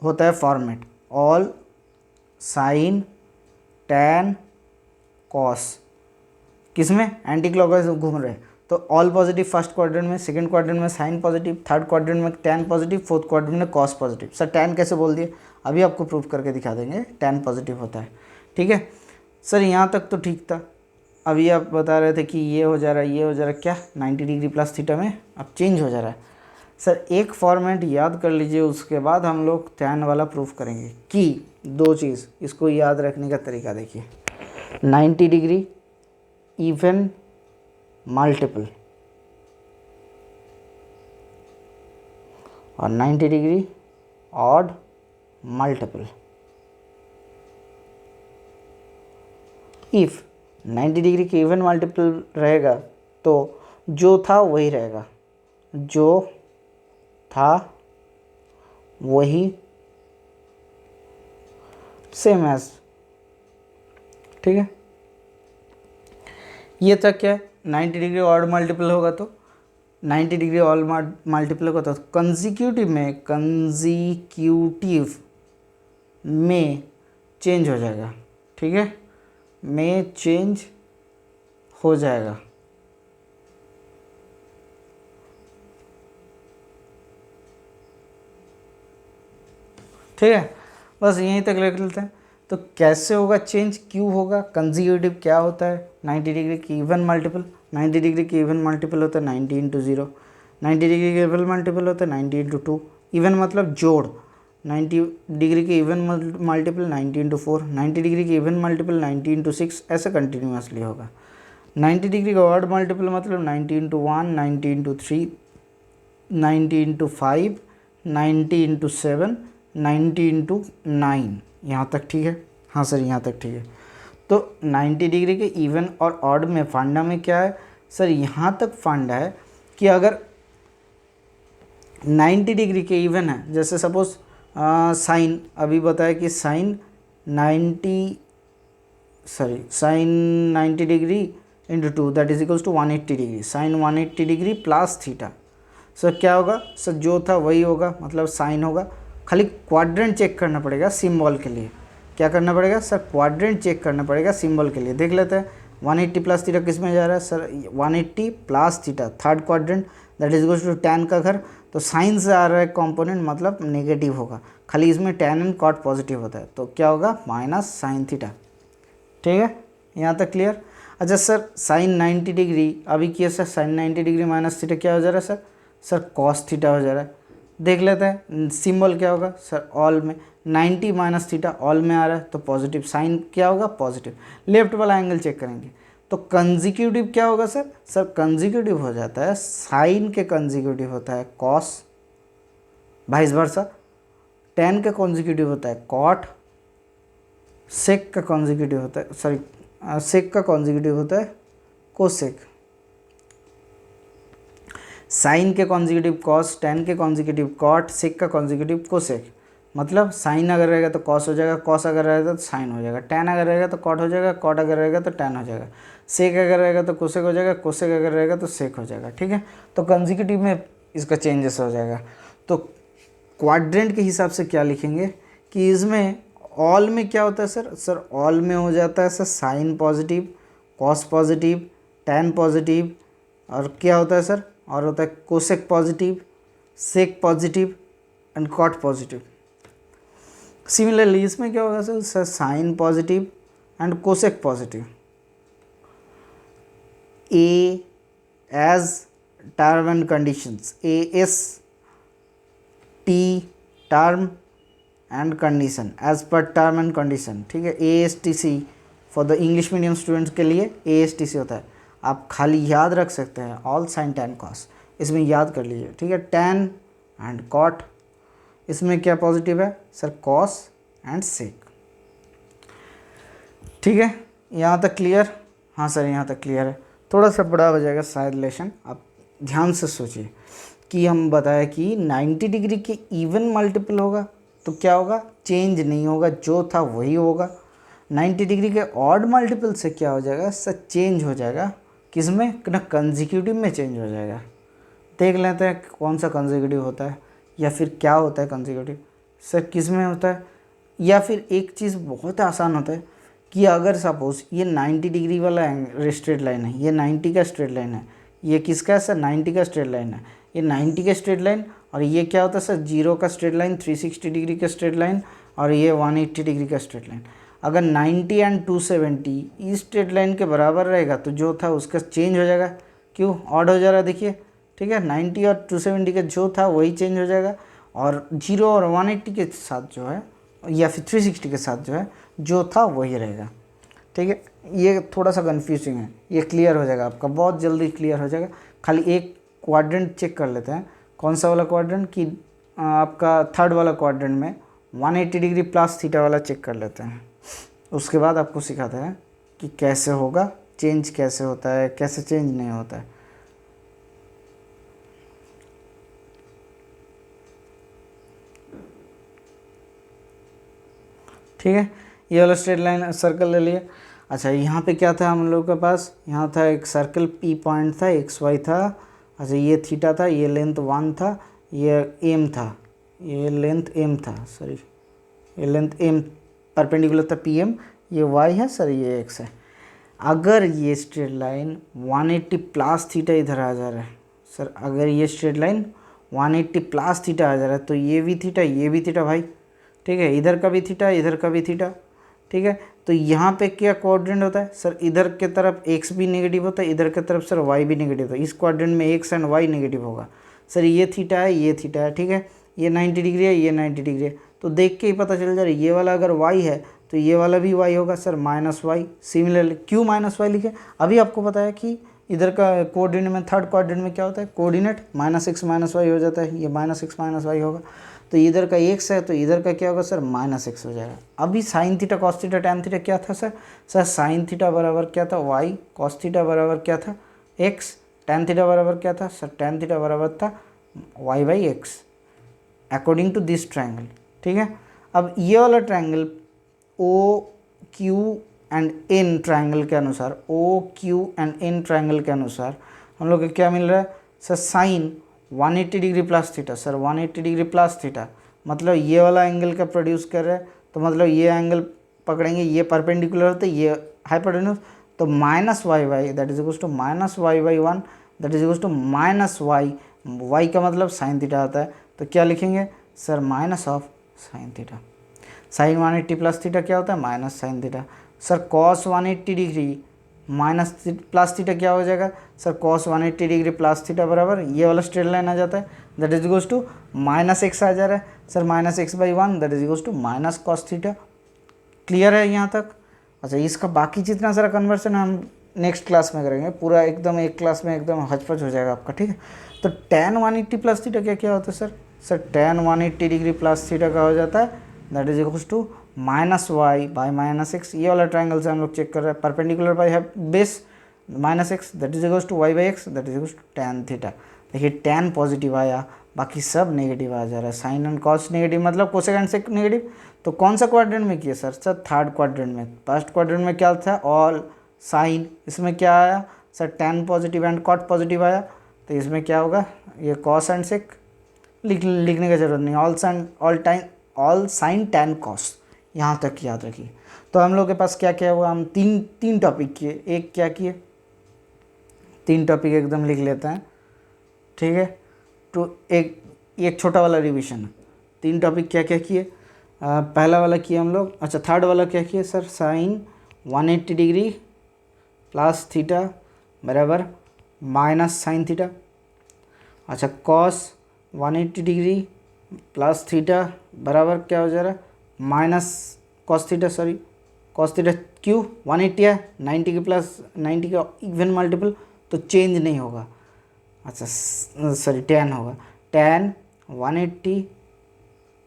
होता है format, all sine tan cos. किसमें, एंटी क्लॉकवाइज घूम रहे हैं, तो ऑल पॉजिटिव फर्स्ट क्वाड्रेंट में, सेकंड क्वाड्रेंट में साइन पॉजिटिव, थर्ड क्वाड्रेंट में tan पॉजिटिव, फोर्थ क्वाड्रेंट में कॉस पॉजिटिव। सर tan कैसे बोल दिए, अभी आपको प्रूफ करके दिखा देंगे, tan पॉजिटिव होता है। ठीक है सर, यहाँ तक तो ठीक था। अभी आप बता रहे थे कि ये हो जा रहा है, ये हो जा रहा है, क्या 90 डिग्री प्लस थीटा में अब चेंज हो जा रहा है। सर एक फॉर्मेट याद कर लीजिए, उसके बाद हम लोग tan वाला प्रूफ करेंगे। कि दो चीज़ इसको याद रखने का तरीका देखिए, 90 डिग्री इवन मल्टीपल और 90 degree odd multiple. If 90 degree के इवन मल्टीपल रहेगा तो जो था वही रहेगा, जो था वही सेम एज। ठीक है, ये तक क्या है, 90 डिग्री ऑड मल्टीपल होगा तो 90 डिग्री ऑल मल्टीपल होगा तो कंजिक्यूटिव में चेंज हो जाएगा। ठीक है, में चेंज हो जाएगा। ठीक है, बस यहीं तक लिख लेते हैं। तो कैसे होगा चेंज, क्यों होगा, कंजिक्यूटिव क्या होता है, 90 डिग्री की इवन मल्टीपल, 90 डिग्री की इवन मल्टीपल होता है 90 इंटू 0, 90 डिग्री की इवन मल्टीपल होता है 90 इंटू 2, इवन मतलब जोड़, 90 डिग्री की इवन मल्टीपल 90 इंटू 4, 90 डिग्री की इवन मल्टीपल 90 इंटू 6, ऐसे कंटिन्यूसली होगा। 90 डिग्री का ऑड मल्टीपल मतलब 90 into 1, 90 into 3, 90 into 5, 90 into 7, 90 into 9। यहाँ तक ठीक है, हाँ सर यहाँ तक ठीक है। तो 90 डिग्री के इवन और ऑड में फंडा में क्या है सर, यहाँ तक फंडा है कि अगर 90 डिग्री के इवन है, जैसे सपोज साइन अभी बताया कि sine 90 degree into 2 that is equals to 180 degree, sine 180 degree plus theta. Sir क्या होगा सर, जो था वही होगा, मतलब साइन होगा। खाली क्वाड्रेंट चेक करना पड़ेगा सिंबल के लिए। क्या करना पड़ेगा सर, क्वाड्रेंट चेक करना पड़ेगा सिंबल के लिए। देख लेते हैं 180 प्लस थीटा किस में जा रहा है sir, 180 plus theta third quadrant that is equals to tan का घर, तो साइन से आ रहा है कंपोनेंट मतलब नेगेटिव होगा, खाली इसमें tan एंड कॉट पॉजिटिव होता है, तो क्या होगा माइनस साइन थीटा। ठीक है, यहाँ तक क्लियर। अच्छा सर साइन 90 डिग्री अभी किया sir, sine 90 degree minus theta क्या हो जा रहा है सर कॉस थीटा हो जा रहा है। देख लेते हैं सिंबल क्या होगा सर, ऑल में 90 माइनस थीटा ऑल में आ रहा है तो पॉजिटिव, साइन क्या होगा पॉजिटिव। लेफ्ट वाला एंगल चेक करेंगे तो कंजिक्यूटिव क्या होगा सर कंजिक्यूटिव हो जाता है, साइन के कंजिक्यूटिव होता है कॉस, वाइस वर्सा। tan का कंजिक्यूटिव होता है कॉट, सेक का कंजिक्यूटिव होता है सेक का कंजिक्यूटिव होता है कोसेक, साइन के कॉन्जिक्यूटिव कॉस, tan के कॉन्जिक्यूटिव कॉट, सेक का कॉन्जिक्यूटिव कोसेक। मतलब साइन अगर रहेगा तो कॉस हो जाएगा, कॉस अगर रहेगा तो साइन हो जाएगा, tan अगर रहेगा तो कॉट हो जाएगा, कॉट अगर रहेगा तो tan हो जाएगा, सेक अगर रहेगा तो कोसेक हो जाएगा, कोसेक अगर रहेगा तो सेक हो जाएगा। ठीक है, तो कंजिक्यूटिव में इसका चेंजेस हो जाएगा। तो क्वाड्रेंट के हिसाब से क्या लिखेंगे कि इसमें ऑल में क्या होता है सर ऑल में हो जाता है sir sine positive, cos positive, tan positive, और क्या होता है सर, और होता है cosec positive, sec positive and cot positive. Similarly इसमें क्या होगा sir sine positive and cosec positive. A as term and conditions, A S T term and condition, as per term and condition. ठीक है, A S T C for the English medium students के लिए ए S T सी होता है। आप खाली याद रख सकते हैं ऑल साइन tan कॉस, इसमें याद कर लीजिए। ठीक है, tan एंड कॉट, इसमें क्या पॉजिटिव है सर कॉस एंड सेक। ठीक है, यहाँ तक क्लियर? हाँ सर यहाँ तक क्लियर है। थोड़ा सा बड़ा हो जाएगा शायद लेसन, आप ध्यान से सोचिए कि हम बताया कि 90 डिग्री के इवन मल्टीपल होगा तो क्या होगा, चेंज नहीं होगा, जो था वही होगा। 90 डिग्री के ऑड मल्टीपल से क्या हो जाएगा सर, चेंज हो जाएगा। किस में ना, कंजिक्यूटिव में चेंज हो जाएगा। देख लेते हैं कौन सा कंजिक्यूटिव होता है या फिर क्या होता है कंजिक्यूटिव सर, किस में होता है। या फिर एक चीज़ बहुत आसान होता है कि अगर सपोज ये 90 डिग्री वाला स्ट्रेट लाइन है, ये 90 का स्ट्रेट लाइन है, ये किसका है सर, 90 का स्ट्रेट लाइन है, ये 90 का स्ट्रेट लाइन, और ये क्या होता है सर, 0 का स्ट्रेट लाइन, 360 डिग्री का स्ट्रेट लाइन, और ये 180 डिग्री का स्ट्रेट लाइन। अगर 90 एंड 270 इस स्ट्रेट लाइन के बराबर रहेगा तो जो था उसका चेंज हो जाएगा। क्यों, ऑड हो जा रहा है देखिए, ठीक है। 90 और 270 का जो था वही चेंज हो जाएगा, और 0 और 180 के साथ जो है या फिर 360 के साथ जो है जो था वही रहेगा। ठीक है, ये थोड़ा सा कन्फ्यूजिंग है, ये क्लियर हो जाएगा आपका, बहुत जल्दी क्लियर हो जाएगा। खाली एक क्वाड्रेंट चेक कर लेते हैं, कौन सा वाला क्वाड्रेंट कि आपका थर्ड वाला क्वाड्रेंट में 180 डिग्री प्लस थीटा वाला चेक कर लेते हैं। उसके बाद आपको सिखाते हैं कि कैसे होगा, चेंज कैसे होता है, कैसे चेंज नहीं होता है। ठीक है, ये वाला स्ट्रेट लाइन सर्कल ले लिए। अच्छा, यहाँ पे क्या था हम लोग के पास, यहाँ था एक सर्कल पी पॉइंट था, एक्स वाई था। अच्छा, ये थीटा था, ये लेंथ 1 था, ये एम था, ये लेंथ एम था, सॉरी ये लेंथ एम परपेंडिकुलर था पी एम, ये वाई है सर, ये एक्स है। अगर ये स्ट्रेट लाइन 180 प्लस थीटा इधर आ जा रहा है सर, अगर ये स्ट्रेट लाइन 180 प्लस थीटा आ जा रहा है तो ये भी थीटा, ये भी थीटा भाई, ठीक है, इधर का भी थीटा, इधर का भी थीटा। ठीक है, तो यहाँ पे क्या क्वाड्रेंट होता है सर, इधर के तरफ x भी नेगेटिव होता है, इधर के तरफ सर y भी नेगेटिव होता है। इस क्वाड्रेंट में x एंड y नेगेटिव होगा सर, ये थीटा है, ये थीटा है, ठीक है, ये 90 डिग्री है, ये 90 डिग्री है, तो देख के ही पता चल जा रहा है ये वाला अगर y है तो ये वाला भी y होगा सर, -y। सिमिलरली क्यों -y लिखे, अभी आपको पता है कि इधर का कोऑर्डिनेट में, थर्ड कोऑर्डिनेट में क्या होता है, कोऑर्डिनेट -x -y हो जाता है, ये -x -y होगा, तो इधर का x है तो इधर का क्या होगा सर, -x हो जाएगा। अभी sign theta cos theta tan theta क्या था सर, साइन थीटा बराबर क्या था y, कॉस थीटा बराबर क्या था x, टैन थीटा बराबर क्या था सर, टैन थीटा बराबर था y/x according to this triangle. ठीक है, अब ये वाला triangle O Q and N triangle के अनुसार, O Q and N triangle के अनुसार हम लोग को क्या मिल रहा है sir, sine 180 degree plus theta sir, 180 degree plus theta, मतलब ये वाला एंगल का प्रोड्यूस कर रहा है, तो मतलब ये एंगल पकड़ेंगे, ये परपेंडिकुलर होता है, ये हाइपोटेन्यूज, तो -y/, that is equal to -y/1, that is equal to -y, y का मतलब साइन थीटा आता है, तो क्या लिखेंगे sir, minus of sine theta. Sine 180 plus theta क्या होता है, minus sine theta. Sir cos 180 degree minus plus theta क्या हो जाएगा sir, cos 180 degree plus theta बराबर ये वाला स्ट्रेट लाइन आ जाता है, that is equals to -x आ जा रहा है sir, -x/1, that is equals to minus cos theta. Clear है यहाँ तक? अच्छा, इसका बाकी जितना सारा कन्वर्सन हम नेक्स्ट क्लास में करेंगे, पूरा एकदम एक क्लास में एकदम हचपच हो जाएगा आपका। ठीक है, तो tan 180 प्लस थीटा क्या क्या होता है sir, tan 180 degree plus theta का हो जाता है, that is equals to -y/-x। ये वाला ट्रायंगल से हम लोग चेक कर रहे हैं, परपेंडिकुलर बाय है base -x, that is equals to y/x, that is equals to tan theta. देखिए tan पॉजिटिव आया, बाकी सब नेगेटिव आ जा रहा है, साइन एंड कॉस नेगेटिव मतलब कोसेकेंड से नेगेटिव। तो कौन सा क्वाड्रेंट में किया सर, थर्ड क्वाड्रेंट में। फर्स्ट क्वाड्रेंट में क्या था, ऑल साइन, इसमें क्या आया sir, tan positive and cot positive आया, तो इसमें क्या होगा, ये कॉस एंड सेक लिखने का जरूरत नहीं, ऑल साइन tan कॉस, यहाँ तक याद रखिए। तो हम लोग के पास क्या क्या हुआ, हम तीन टॉपिक किए, एक क्या किए, 3 टॉपिक एकदम लिख लेते हैं। ठीक है, तो एक छोटा वाला रिवीजन है, 3 टॉपिक क्या क्या किए। पहला वाला किए हम लोग, अच्छा थर्ड वाला क्या किए sir, sine 180 degree plus theta बराबर माइनस साइन थीटा। अच्छा, कॉस 180 डिग्री प्लस थीटा बराबर क्या हो जा रहा है, minus cos theta, sorry cos theta, क्यों 180 है, 90 के प्लस 90 का इवन मल्टीपल, तो चेंज नहीं होगा। अच्छा सॉरी tan होगा, tan 180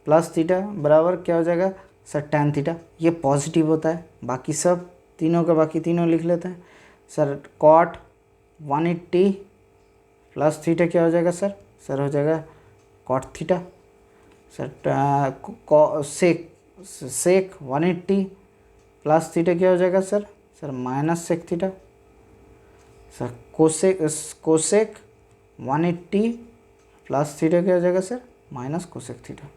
प्लस थीटा बराबर क्या हो जाएगा सर, tan थीटा। ये पॉजिटिव होता है, बाकी सब तीनों का बाकी तीनों लिख लेते हैं सर। कॉट 180 प्लस थीटा क्या हो जाएगा सर? सर हो जाएगा cot theta. Sir sec sec 180 plus theta क्या हो जाएगा sir? Sir minus sec theta. Sir cosec 180 plus theta क्या हो जाएगा सर? Minus cosec theta.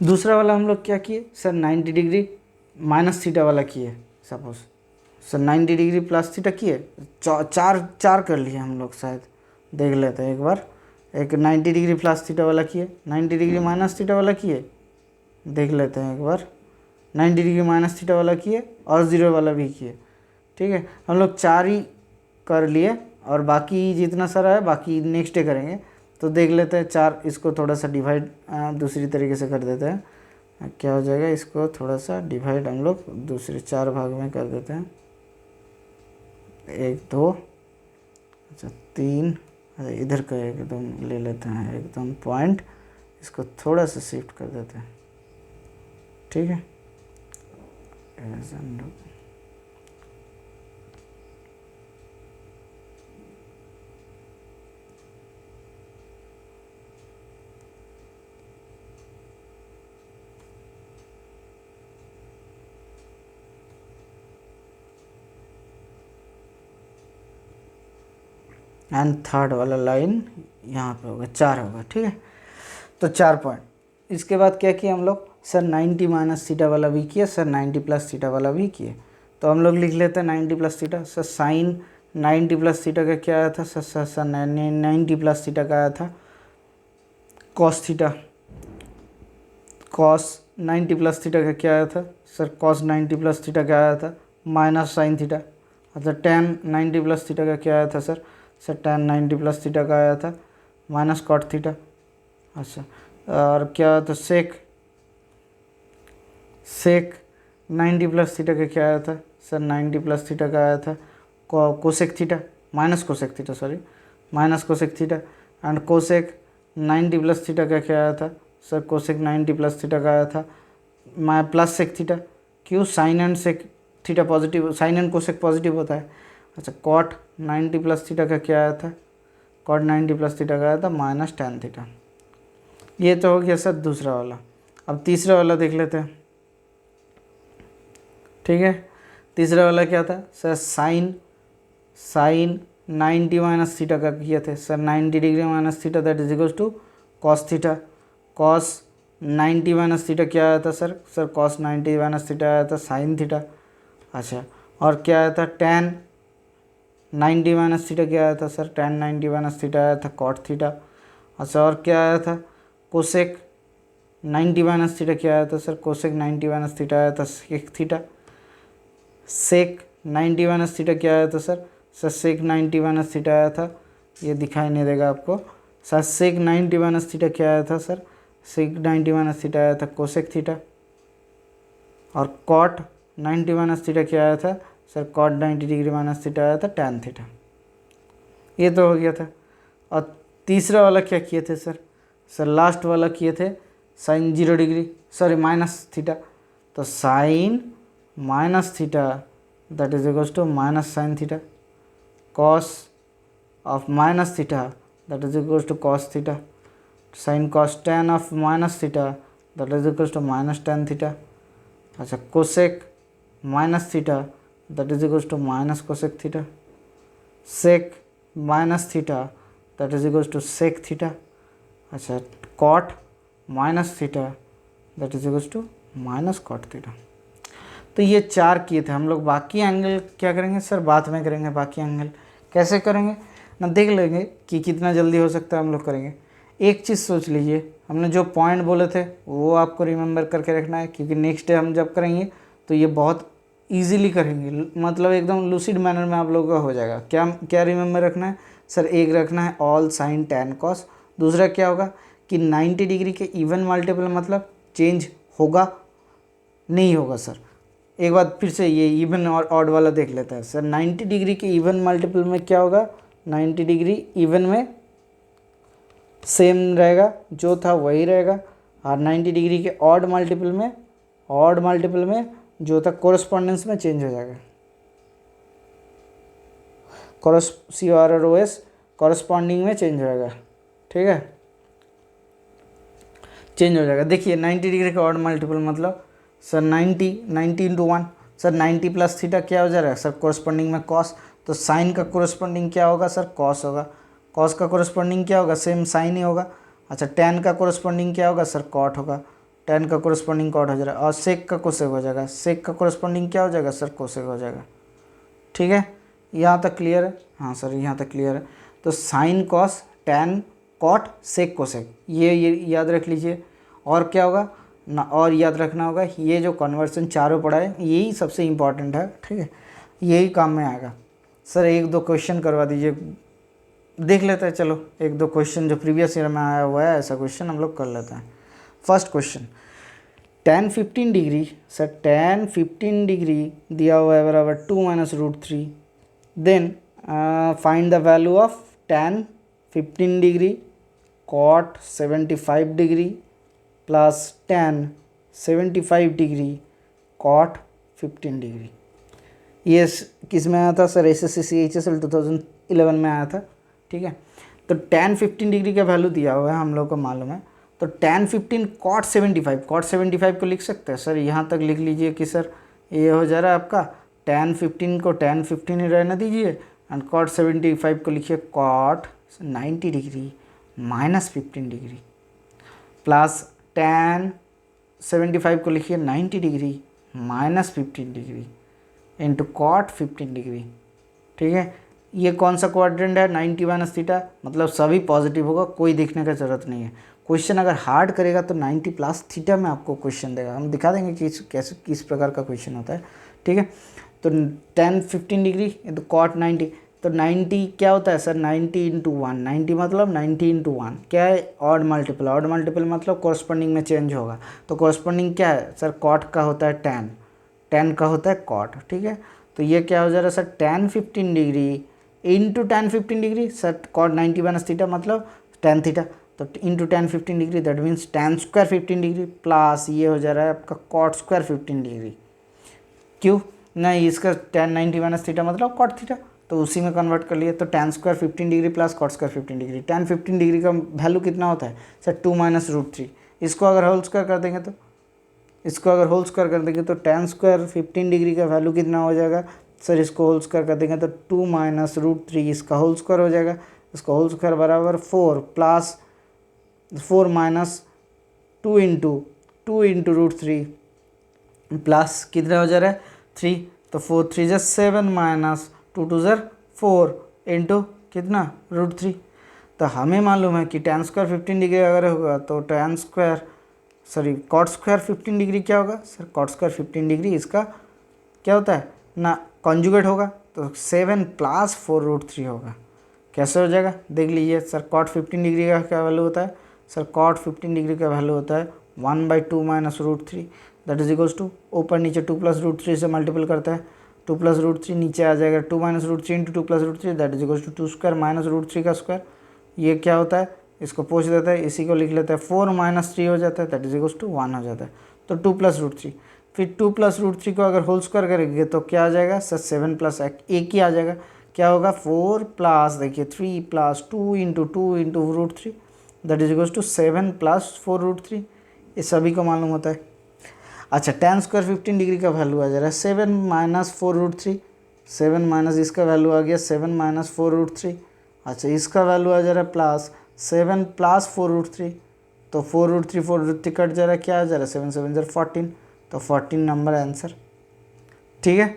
दूसरा वाला हम लोग क्या किए सर? 90 डिग्री माइनस थीटा वाला किए। Suppose sir 90 degree plus theta किए, चार कर लिए हम लोग, शायद देख लेते हैं एक बार। एक 90 डिग्री प्लस थीटा वाला किए, 90 डिग्री माइनस थीटा वाला किए, देख लेते हैं एक बार। 90 डिग्री माइनस थीटा वाला किए और 0 वाला भी किए। ठीक है, हम लोग 4 ही कर लिए और बाकी जितना सारा है बाकी नेक्स्ट डे करेंगे। तो देख लेते हैं 4, इसको थोड़ा सा डिवाइड दूसरी तरीके से कर देते हैं। क्या हो जाएगा, इसको थोड़ा सा डिवाइड हम लोग दूसरे 4 भाग में कर देते हैं। 1 2 अच्छा 3, इधर का एकदम ले लेते हैं एकदम पॉइंट, इसको थोड़ा सा शिफ्ट कर देते हैं। ठीक है, ऐसा हम लोग एंड थर्ड वाला लाइन यहाँ पे होगा, 4 होगा। ठीक है, तो 4 पॉइंट। इसके बाद क्या किया हम लोग सर? 90 माइनस थीटा वाला भी किया सर, 90 प्लस थीटा वाला भी किए। तो हम लोग लिख लेते हैं 90 plus theta. Sir sine 90 plus theta का क्या आया था सर? सर 90 प्लस थीटा का आया था cos theta. Cos 90 plus theta का क्या आया था सर? कॉस 90 प्लस थीटा का आया था माइनस साइन थीटा। अच्छा टेन 90 प्लस थीटा का क्या आया था sir? Sir tan 90 plus theta का आया था माइनस कॉट थीटा। अच्छा, और क्या तो सेक 90 प्लस थीटा का क्या आया था सर? 90 प्लस थीटा का आया था cosec theta, minus cosec theta, sorry minus cosec theta. And cosec 90 plus theta का क्या आया था सर? कोसेक 90 प्लस थीटा का आया था प्लस सेक थीटा। क्यों? Sine and sec theta positive, sine and cosec positive होता है। अच्छा कॉट 90 प्लस थीटा का क्या आया था? कॉट 90 प्लस थीटा का आया था माइनस टेन थीटा। ये तो हो गया सर दूसरा वाला। अब तीसरा वाला देख लेते हैं। ठीक है, तीसरा वाला क्या था सर? साइन 90 माइनस थीटा का किए थे sir. 90 degree minus theta that is equals to cos theta. Cos 90 minus theta क्या आया था sir? Sir cos 90 minus theta आया था साइन थीटा। अच्छा, और क्या आया था? टेन 90 माइनस थीटा क्या आया था सर? टेन 90 माइनस थीटा आया था कॉट थीटा। अच्छा, और क्या आया था? कोसेक 90 माइनस थीटा क्या आया था सर? कोसेक 90 माइनस थीटा आया था sec theta. Sec 90 minus theta क्या आया था sir? Sir sec 90 minus theta आया था, ये दिखाई नहीं देगा आपको सर। सेक 90 माइनस थीटा क्या आया था सर? सेक 90 माइनस थीटा आया था कोसेक थीटा। और कॉट 90 माइनस थीटा क्या आया था sir? Cot 90 degree minus theta आया था टैन थीटा। ये तो हो गया था। और तीसरा वाला क्या किए थे सर? सर लास्ट वाला किए थे sine 0 degree, sorry minus theta. तो sine minus theta that is equals to minus sine theta. Cos of minus theta that is equals to cos theta. Sine cos tan of minus theta that is equals to minus tan theta. अच्छा, cosec minus theta that is equals to minus cosec theta. Sec minus theta that is equals to sec theta. अच्छा, cot minus theta that is equals to minus cot theta. तो ये 4 किए थे हम लोग। बाकी angle क्या करेंगे सर? बाद में करेंगे। बाकी एंगल कैसे करेंगे ना, देख लेंगे कि कितना जल्दी हो सकता है हम लोग करेंगे। एक चीज़ सोच लीजिए, हमने जो पॉइंट बोले थे वो आपको रिमेंबर करके रखना है, क्योंकि नेक्स्ट डे हम जब करेंगे तो ये बहुत ईजिली करेंगे, मतलब एकदम लूसिड मैनर में आप लोगों का हो जाएगा। क्या क्या रिमेंबर रखना है सर? एक रखना है ऑल साइन टेन कॉस। दूसरा क्या होगा कि 90 डिग्री के इवन मल्टीपल मतलब चेंज होगा नहीं होगा सर? एक बार फिर से ये इवन और ऑड वाला देख लेते हैं सर। 90 डिग्री के इवन मल्टीपल में क्या होगा? 90 डिग्री इवन में सेम रहेगा, जो था वही रहेगा। और 90 डिग्री के ऑड मल्टीपल में जो होता है कोरस्पॉन्डेंस में चेंज हो जाएगा, CORROS कॉरस्पॉन्डिंग में चेंज हो जाएगा, ठीक है, चेंज हो जाएगा। देखिए 90 डिग्री का ऑड मल्टीपल मतलब sir 90 into 1, sir 90 plus theta क्या हो जा रहा है सर कोरस्पॉन्डिंग में कॉस, तो साइन का कोरस्पॉन्डिंग क्या होगा सर कॉस होगा, कॉस का कोरस्पॉन्डिंग क्या होगा सेम साइन ही होगा। अच्छा टेन का कोरस्पॉन्डिंग क्या होगा सर कॉट होगा, टेन का कोरस्पॉन्डिंग कॉट हो जाएगा, और सेक का कोसेक हो जाएगा, सेक का कोरस्पॉन्डिंग क्या हो जाएगा सर कोसेक हो जाएगा, ठीक है, यहाँ तक क्लियर है। हाँ सर यहाँ तक क्लियर है। तो sine cos tan cot sec cosec ये याद रख लीजिए। और क्या होगा ना, और याद रखना होगा ये जो कन्वर्सन चारों पढ़ा है यही सबसे इम्पॉर्टेंट है, ठीक है, यही काम में आएगा। सर एक दो क्वेश्चन करवा दीजिए, देख लेते हैं, चलो एक दो क्वेश्चन जो प्रीवियस ईयर में आया हुआ है ऐसा क्वेश्चन हम लोग कर लेते हैं। First question tan 15 degree, sir tan 15 degree दिया हुआ है बराबर 2 minus root three, then find the value of tan 15 degree cot 75 degree plus tan 75 degree cot 15 degree. ये किस में आया था सर SSC CHSL 2011 में आया था, ठीक है। तो tan 15 डिग्री का वैल्यू दिया हुआ है हम लोग को मालूम है, तो tan 15 cot 75 को लिख सकते हैं सर, यहाँ तक लिख लीजिए कि सर ये हो जा रहा है आपका tan 15 को tan 15 ही रहने दीजिए एंड cot 75 को लिखिए cot 90 degree minus 15 degree plus tan 75 को लिखिए 90 degree minus 15 degree into cot 15 degree, ठीक है। ये कौन सा क्वाड्रेंट है 90 माइनस थीटा, मतलब सभी पॉजिटिव होगा, कोई देखने का ज़रूरत नहीं है। क्वेश्चन अगर हार्ड करेगा तो 90 प्लस थीटा में आपको क्वेश्चन देगा, हम दिखा देंगे कि कैसे किस प्रकार का क्वेश्चन होता है, ठीक है। तो tan 15 डिग्री तो cot 90, तो 90 क्या होता है सर 90 इंटू 1, 90 मतलब 90 इंटू 1 क्या है ऑड मल्टीपल, ऑड मल्टीपल मतलब कॉरस्पॉन्डिंग में चेंज होगा, तो कॉरस्पॉन्डिंग क्या है सर cot का होता है tan का होता है cot, ठीक है। तो ये क्या हो जा रहा है sir tan 15 degree into tan 15 degree, sir cot 90 minus theta मतलब tan थीटा, तो into tan 15 degree that means tan square 15 degree plus ये हो जा रहा है आपका cot स्क्वायर 15 डिग्री। क्यों नहीं, इसका tan 90 माइनस थीटा मतलब cot थीटा, तो उसी में कन्वर्ट कर लिए, तो tan square 15 degree plus cot square 15 degree. tan 15 degree का वैल्यू कितना होता है सर 2 माइनस रूट थ्री, इसको अगर होल स्क्वायर कर देंगे तो tan स्क्वायर 15 डिग्री का वैल्यू कितना हो जाएगा सर, इसको होल स्क्वायर कर देंगे तो 2 माइनस रूट थ्री, इसका होल स्क्वायर हो जाएगा, इसका होल स्क्वायर बराबर 4 plus 4 minus 2 into root three plus कितना हो जा रहा है 3, तो 4 3 जा 7 माइनस 2 2 ज़र 4 इंटू कितना रूट थ्री। तो हमें मालूम है कि tan स्क्वायर 15 डिग्री अगर होगा तो cot स्क्वायर 15 डिग्री क्या होगा सर, cot स्क्वायर 15 डिग्री इसका क्या होता है ना कॉन्जुगेट होगा, तो 7 प्लस 4 रूट थ्री होगा। कैसे हो जाएगा देख लीजिए सर, cot 15 डिग्री का क्या वैल्यू होता है सर, cot 15 डिग्री का वैल्यू होता है 1/2 minus root three, that is equals to ऊपर नीचे 2 प्लस रूट थ्री से मल्टीपल करता है, 2 प्लस रूट थ्री नीचे आ जाएगा 2 minus root three into 2 plus root three that is equals to 2 square minus root three का स्क्वायर। ये क्या होता है इसको पूछ देता है, इसी को लिख लेता है 4 माइनस 3 हो जाता है दैट इज इक्वल्स टू 1 हो जाता है, तो 2 प्लस रूट थ्री, फिर 2 प्लस रूट थ्री को अगर होल स्क्वायर करेंगे तो क्या आ जाएगा सर 7 प्लस एक ही आ जाएगा, क्या होगा 4 प्लस देखिए 3 plus 2 into root three that is equals to 7 plus 4 root three, ये सभी को मालूम होता है। अच्छा tan स्क्वायर 15 डिग्री का वैल्यू आ जा रहा है 7 माइनस 4 रूट थ्री, 7 माइनस इसका वैल्यू आ गया 7 माइनस 4 रूट थ्री, अच्छा इसका वैल्यू आ जा रहा है प्लस 7 प्लस 4 रूट थ्री, तो 4 रूट थ्री कट जा रहा है, क्या आ जा रहा है 7 7 ज़र 14, तो 14 नंबर आंसर, ठीक है।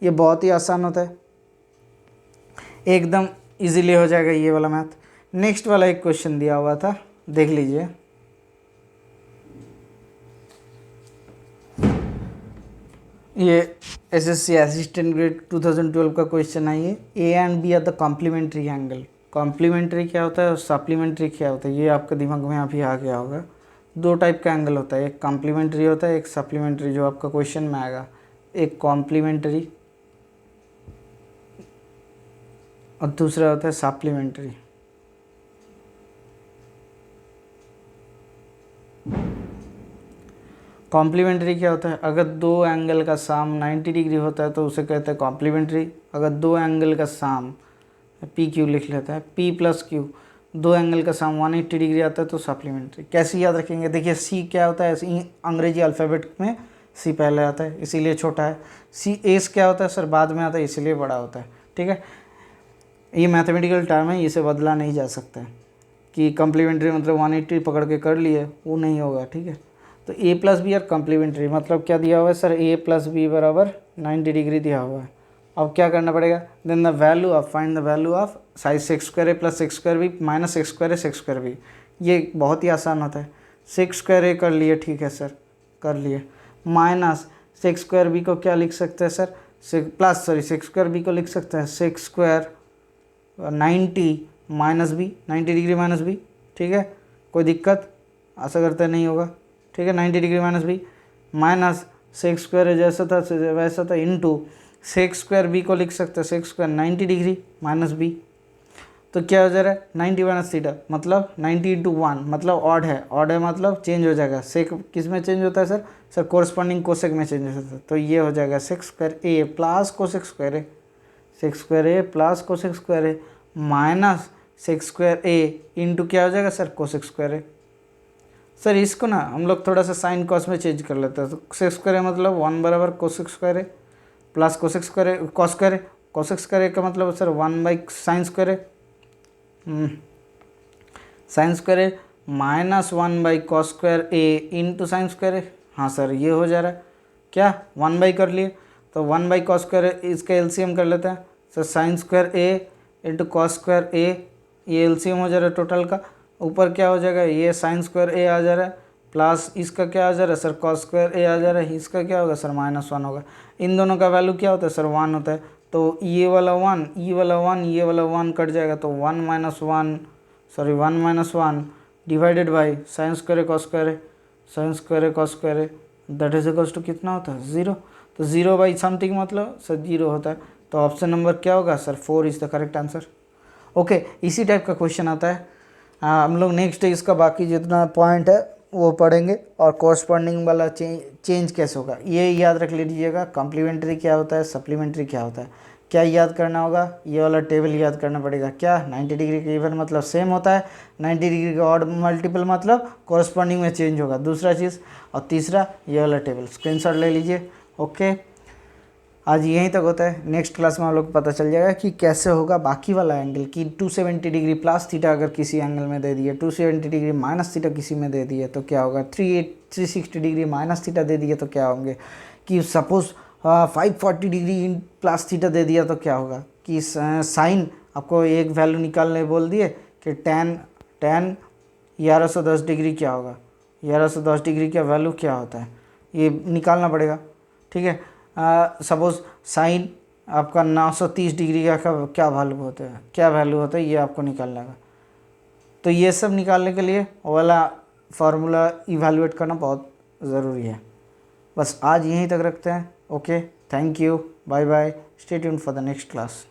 ये बहुत ही आसान होता है, एकदम इजीली हो जाएगा ये वाला मैथ। नेक्स्ट वाला एक क्वेश्चन दिया हुआ था देख लीजिए, ये SSC असिस्टेंट ग्रेड 2012 का क्वेश्चन है। ये A and B are the complementary angle, complementary क्या होता है और सप्लीमेंट्री क्या होता है ये आपके दिमाग में अभी आ गया होगा। दो टाइप का एंगल होता है, एक कॉम्प्लीमेंट्री होता है, एक सप्लीमेंट्री, जो आपका क्वेश्चन में आएगा। एक कॉम्प्लीमेंट्री और दूसरा होता है सप्लीमेंट्री। कॉम्प्लीमेंट्री क्या होता है? अगर दो एंगल का साम 90 डिग्री होता है तो उसे कहते हैं कॉम्प्लीमेंट्री। अगर दो एंगल का साम पी क्यू लिख लेता है, पी प्लस क्यू, दो एंगल का साम 180 डिग्री आता है तो सप्लीमेंट्री। कैसे याद रखेंगे? देखिए सी क्या होता है, अंग्रेजी अल्फ़ाबेट में सी पहले आता है इसीलिए छोटा है। सी एस क्या होता है सर? बाद में आता है इसीलिए बड़ा होता है। ठीक है, ये मैथमेटिकल टर्म है, इसे बदला नहीं जा सकता है कि कम्प्लीमेंट्री मतलब 180 पकड़ के कर लिए, वो नहीं होगा। ठीक है, तो ए प्लस बी और कम्प्लीमेंट्री मतलब क्या दिया हुआ है सर? ए प्लस बी बराबर 90 डिग्री दिया हुआ है। अब क्या करना पड़ेगा? Then the value of, find the value of साइज sec square A plus sec square B minus sec square A sec square B. ये बहुत ही आसान होता है। सेक्स स्क्वायर ए कर लिए, ठीक है सर, कर लिए, माइनस सेक्स स्क्वायर बी को क्या लिख सकते हैं sir? Plus sec square B को लिख सकते हैं sec square 90 minus B, 90 degree minus B. ठीक है, कोई दिक्कत? आशा करते नहीं होगा। ठीक है, 90 degree minus B minus sec square जैसा था वैसा था इनटू सेक्स स्क्वायर बी को लिख सकते हैं sec square 90 degree minus B. तो क्या हो जा रहा है? 90 माइनस थीटा मतलब 90 इंटू 1 मतलब ऑड है, ऑड है मतलब चेंज हो जाएगा। सेक किस में चेंज होता है सर? सर कोरस्पॉन्डिंग कोसेक में चेंज होता है। तो ये हो जाएगा sex square A plus cosec square A, sec square A plus cosec square a minus sec square a into क्या हो जाएगा सर? कोसेक स्क्वायर ए। सर इसको ना हम लोग थोड़ा सा साइन कॉस में चेंज कर लेते हैं। तो सेक्स स्क्वायर ए मतलब 1 बराबर cosec square A plus cosec square A cos square a, cosec square a का मतलब sir 1 by sine square A, sine square a minus 1 by cos square a into sine square a. हाँ sir ये हो जा रहा है क्या? 1 by कर लिए तो 1 बाई कॉस स्क्वायर ए, इसका एलसीएम कर लेते हैं sir, sine square a into cos square ए, ये एलसीएम हो जा रहा है टोटल का। ऊपर क्या हो जाएगा? ये साइन स्क्वायर ए आ जा रहा है प्लस इसका क्या आ जा रहा है सर? कॉस स्क्वायर ए आ जा रहा है, इसका क्या होगा सर? -1 होगा। इन दोनों का वैल्यू क्या होता है सर? 1 होता है। तो ये वाला 1, ये वाला 1, ये वाला 1 कट जाएगा तो 1 minus 1 divided by sine square A cos square A, sine square A cos square A that is equals to कितना होता है? 0। तो 0 बाई समथिंग मतलब सर 0 होता है। तो ऑप्शन नंबर क्या होगा sir? 4 is the correct answer. Okay, इसी टाइप का क्वेश्चन आता है। हम लोग नेक्स्ट इसका बाकी जितना पॉइंट है वो पढ़ेंगे और कॉरस्पॉन्डिंग वाला चेंज कैसे होगा ये याद रख लीजिएगा। कॉम्प्लीमेंट्री क्या होता है, सप्लीमेंट्री क्या होता है, क्या याद करना होगा? ये वाला टेबल याद करना पड़ेगा। क्या 90 डिग्री का इवन मतलब सेम होता है, 90 डिग्री का ऑड मल्टीपल मतलब कॉरस्पॉन्डिंग में चेंज होगा, दूसरा चीज़। और तीसरा ये वाला टेबल स्क्रीनशॉट ले लीजिए। ओके, आज यहीं तक होता है। नेक्स्ट क्लास में हम लोग को पता चल जाएगा कि कैसे होगा बाकी वाला एंगल की 270 डिग्री प्लस थीटा अगर किसी एंगल में दे दिए, 270 डिग्री माइनस थीटा किसी में दे दिए तो क्या होगा, 360 डिग्री माइनस थीटा दे दिए तो क्या होंगे, कि सपोज 540 डिग्री प्लस थीटा दे दिया तो क्या होगा, कि साइन आपको एक वैल्यू निकालने बोल दिए कि टेन 1110 डिग्री क्या होगा, 1110 डिग्री का वैल्यू क्या होता है ये निकालना पड़ेगा। ठीक है, सपोज साइन आपका 930 डिग्री का क्या वैल्यू होता है, क्या वैल्यू होता है ये आपको निकालना है। तो ये सब निकालने के लिए वो वाला फार्मूला इवैल्यूएट करना बहुत ज़रूरी है। बस आज यहीं तक रखते हैं। Okay, thank you, bye bye, stay tuned for the next class.